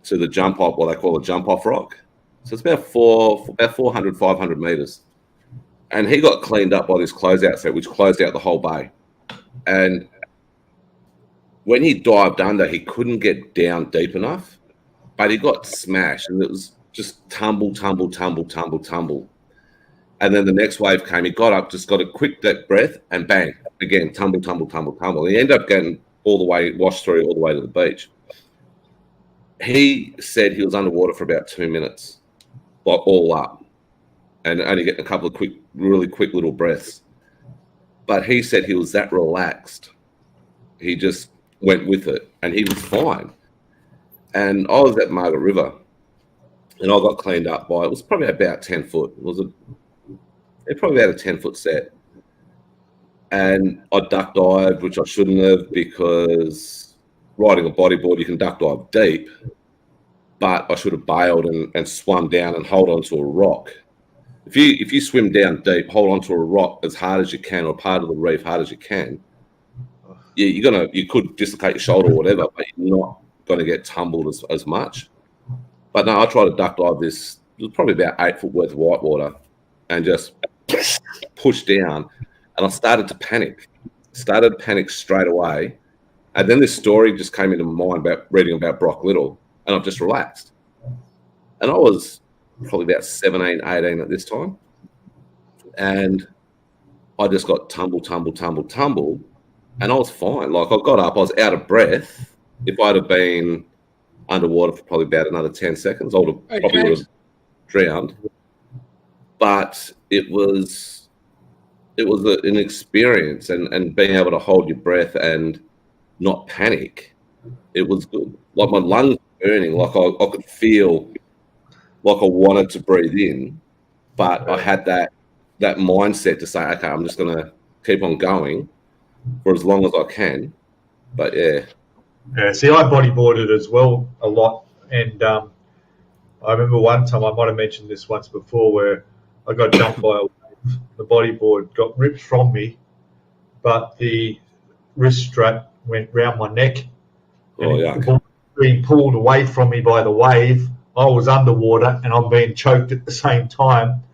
to the jump off, what they call a jump off rock. So it's about 400, 500 meters. And he got cleaned up by this closeout set, which closed out the whole bay. And when he dived under, he couldn't get down deep enough, but he got smashed, and it was just tumble. And then the next wave came. He got up, just got a quick deep breath, and bang, again, tumble. He ended up getting washed through all the way to the beach. He said he was underwater for about 2 minutes, like all up, and only getting a couple of really quick little breaths. But he said he was that relaxed. He just went with it, and he was fine. And I was at Margaret River, and I got cleaned up by, it was probably about 10 foot. It probably about a 10-foot set. And I duck dived, which I shouldn't have, because riding a bodyboard, you can duck dive deep, but I should have bailed and swum down and hold onto a rock. If you swim down deep, hold onto a rock as hard as you can, or part of the reef hard as you can, you could dislocate your shoulder or whatever, but you're not going to get tumbled as much. But no, I tried to duck dive this. It was probably about 8 foot worth of whitewater, and just pushed down. And I started to panic. Straight away. And then this story just came into my mind about reading about Brock Little, and I've just relaxed. And I was probably about 17, 18 at this time. And I just got tumble. And I was fine. Like, I got up, I was out of breath. If I'd have been underwater for probably about another 10 seconds, I would have probably would have drowned. But it was an experience, and being able to hold your breath and not panic, it was good. Like, my lungs were burning, like I could feel like I wanted to breathe in, but I had that mindset to say, okay, I'm just going to keep on going for as long as I can. But yeah. Yeah, see, I bodyboarded as well a lot, and I remember one time, I might have mentioned this once before, where I got jumped by a wave. The bodyboard got ripped from me, but the wrist strap went round my neck, and the board being pulled away from me by the wave. I was underwater, and I'm being choked at the same time.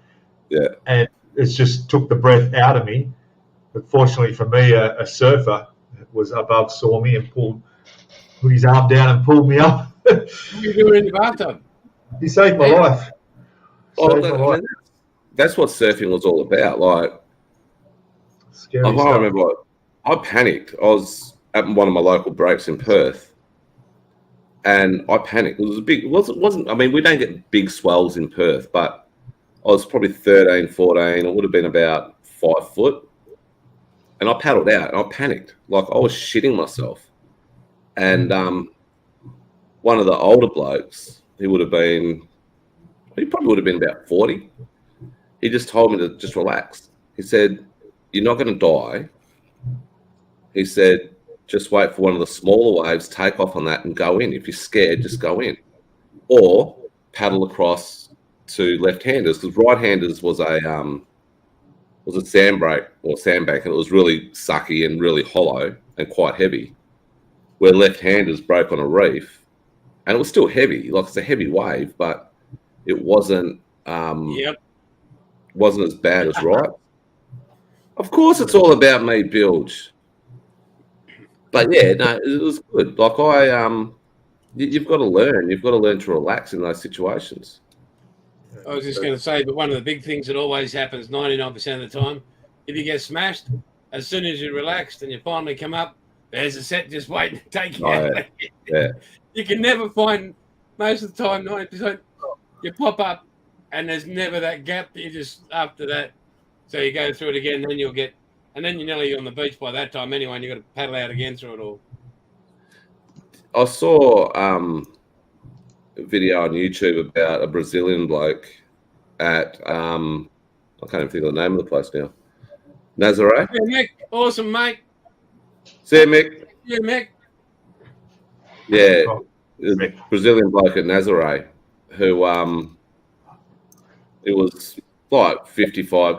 Yeah, and it just took the breath out of me. But fortunately for me, a surfer was above, saw me, and put his arm down and pulled me up. What were you doing in the bathtub? He saved my life. That's what surfing was all about. Like, scary I remember I panicked. I was at one of my local breaks in Perth, and I panicked. It was it wasn't. I mean, we don't get big swells in Perth, but I was probably 13, 14. I would have been about 5 foot, and I paddled out, and I panicked. Like, I was shitting myself. And one of the older blokes, he probably would have been about 40. He just told me to just relax. He said, "You're not going to die." He said, "Just wait for one of the smaller waves, take off on that, and go in. If you're scared, just go in, or paddle across to left-handers, because right-handers was a sandbank, and it was really sucky and really hollow and quite heavy. Where left-handers broke on a reef, and it was still heavy. Like, it's a heavy wave, but it wasn't wasn't as bad as right. Of course, it's all about me, Bilge. But yeah, no, it was good. Like, you've got to learn. You've got to learn to relax in those situations. I was just going to say, but one of the big things that always happens 99% of the time, if you get smashed, as soon as you're relaxed and you finally come up, there's a set just waiting to take you out. Yeah. You can never find, most of the time, 90%, you pop up and there's never that gap. You just, after that, so you go through it again, then you'll get, and then you're nearly on the beach by that time anyway, and you've got to paddle out again through it all. I saw a video on YouTube about a Brazilian bloke at I can't even think of the name of the place now. Nazare. Yeah, Mick. Awesome, mate. See you, Mick. Yeah, Mick. Yeah, Oh, the Brazilian bloke at Nazare who it was like 55.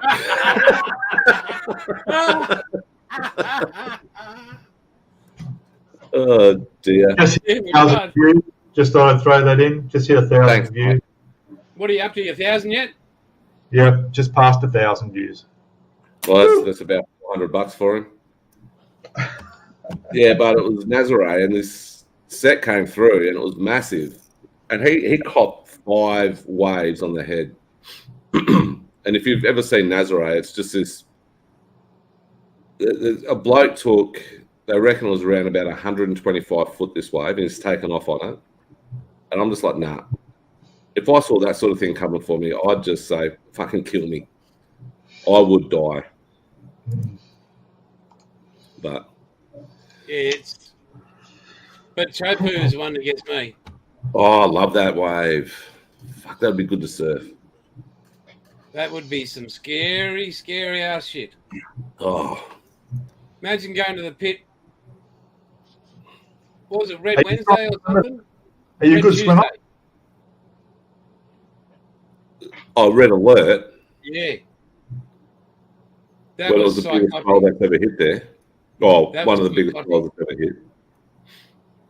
Oh dear. Just hit 1,000 views. Just thought I'd throw that in. Just hit 1,000 Thanks, views. mate. What are you up to? 1,000 yet? Yeah, just past 1,000 views. Well, that's about $100 for him. Yeah, but it was Nazare, and this set came through, and it was massive. And he copped 5 waves on the head. And if you've ever seen Nazare, it's just this. A bloke took, they reckon it was around about 125 foot this wave, and he's taken off on it. And I'm just like, nah. If I saw that sort of thing coming for me, I'd just say, fucking kill me. I would die. But Yeah, but Chopu is the one that gets me. oh, I love that wave. Fuck, that'd be good to surf. That would be some scary, scary ass shit. Oh, Imagine going to the pit. What was it, Red Are you Wednesday or something? Are you a Red good swimmer? Tuesday. oh, red alert. Yeah. That Well, it was was the biggest psychotic. hole that's ever hit there. Oh, That one was of the biggest psychotic. holes that's ever hit.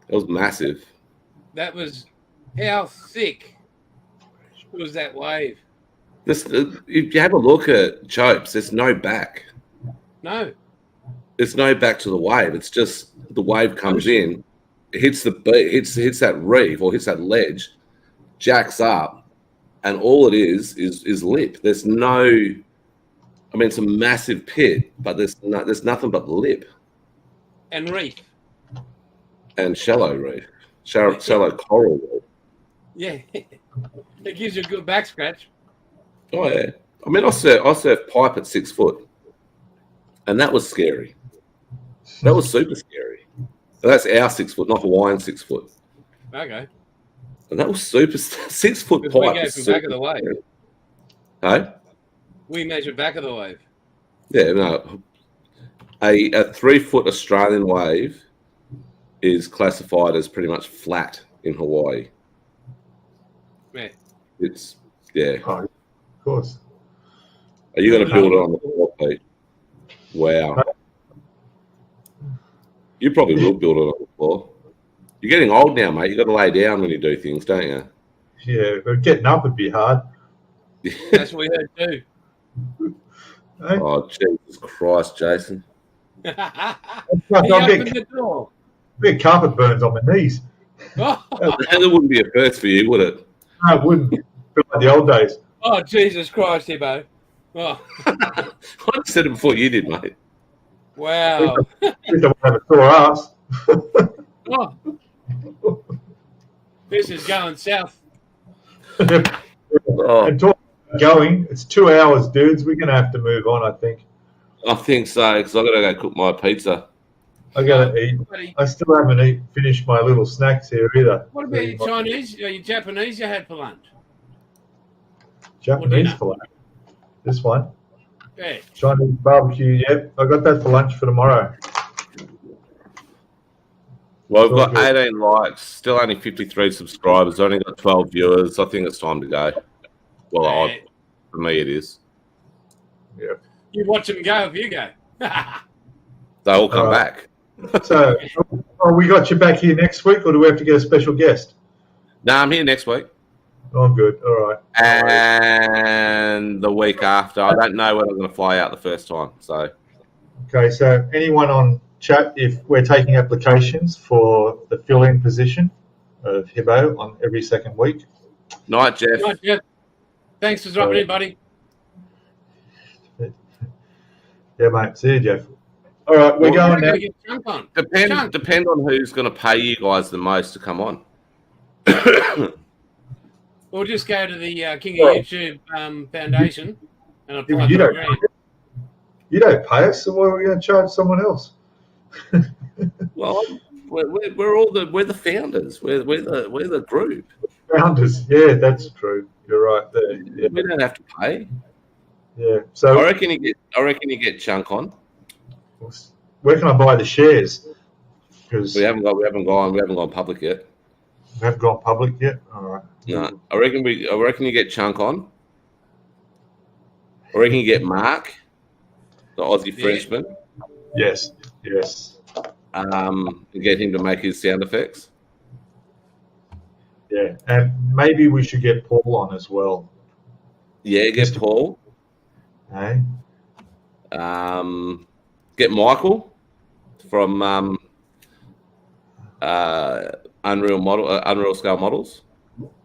It was massive. That was how thick was that wave? This, if you have a look at Chopes, there's no back. No. There's no back to the wave. It's just the wave comes in, hits the beat, hits that reef or hits that ledge, jacks up, and all it is lip. There's no, I mean, it's a massive pit, but there's nothing but lip And reef. and shallow reef, shallow coral reef. Yeah. It gives you a good back scratch. Oh yeah, I mean, I surf pipe at 6 foot, and that was scary. That was super scary. And that's our 6 foot, not Hawaiian 6 foot. Okay. And that was super 6 foot Because we pipe. go is from back of super the wave. scary. Hey? We measure back of the wave. Yeah, no. A 3 foot Australian wave is classified as pretty much flat in Hawaii. Yeah. It's yeah. Oh, of course. Are you going to build it on the floor, Pete? Wow. You probably will build it on the floor. You're getting old now, mate. You got to lay down when you do things, don't you? Yeah, but getting up would be hard. That's what we heard too. Hey? Oh, Jesus Christ, Jason. He I'll opened the door. get carpet burns on my knees. Oh, That wouldn't be a first for you, would it? No, it wouldn't. Feel like the old days. oh Jesus Christ, Hibbo. Oh, I said it before you did, mate. wow. At least I won't have a sore ass. Oh, this is going south. Oh, And talking about going, it's 2 hours, dudes. We're going to have to move on, I think. I think so, because I've got to go cook my pizza. I got to eat. Buddy, I still haven't finished my little snacks here either. what about your Chinese, your Japanese you had for lunch? Japanese dinner? for lunch. This one. Yeah. Chinese barbecue, yep. I got that for lunch for tomorrow. Well, we've All got good. 18 likes, still only 53 subscribers, only got 12 viewers. I think it's time to go. Well, Yeah. for me, it is. Yeah. You watch them go if you go. They all come All right. back. So, we got you back here next week, or do we have to get a special guest? No, I'm here next week. Oh, I'm good. All right. And the week after, I don't know when I'm going to fly out the first time. So, Okay, so anyone on chat, if we're taking applications for the fill-in position of Hibbo on every second week. night, Jeff. Right, Jeff. Thanks for dropping in, buddy. Yeah, mate. See you, Jeff. All right, we're Well, going now. Get Chunk on. Depend on who's going to pay you guys the most to come on. We'll just go to the King of YouTube Foundation and apply You for a don't, grant. you don't pay us, so why are we going to charge someone else? Well, we're all we're the founders. We're the group. Founders. Yeah, that's true. You're right there. Yeah. We don't have to pay. Yeah. So I reckon you get chunk on. where can I buy the shares? Because We haven't gone public yet. we haven't gone public yet. All right. No, I reckon you get chunk on. I reckon you get Mark, the Aussie Frenchman. Yes. And get him to make his sound effects. Yeah, and maybe we should get Paul on as well. Yeah, get Paul. Hey. Get Michael from Unreal Scale Models.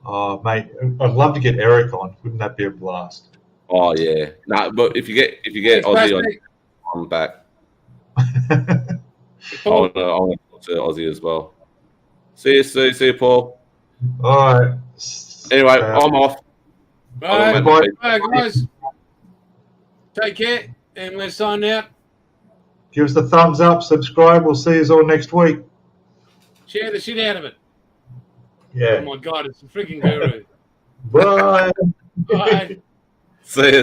Oh, mate, I'd love to get Eric on. Wouldn't that be a blast? Oh yeah, no, but if you get Aussie on, I'm back. I want to talk to Aussie as well. See you, Paul. All right. Anyway, I'm off. Bye, Bye. bye, guys. Take care, and we're signing out. Give us the thumbs up, subscribe. We'll see you all next week. Share the shit out of it. Yeah. Oh my God, it's a freaking guru. Bye. Bye. See you.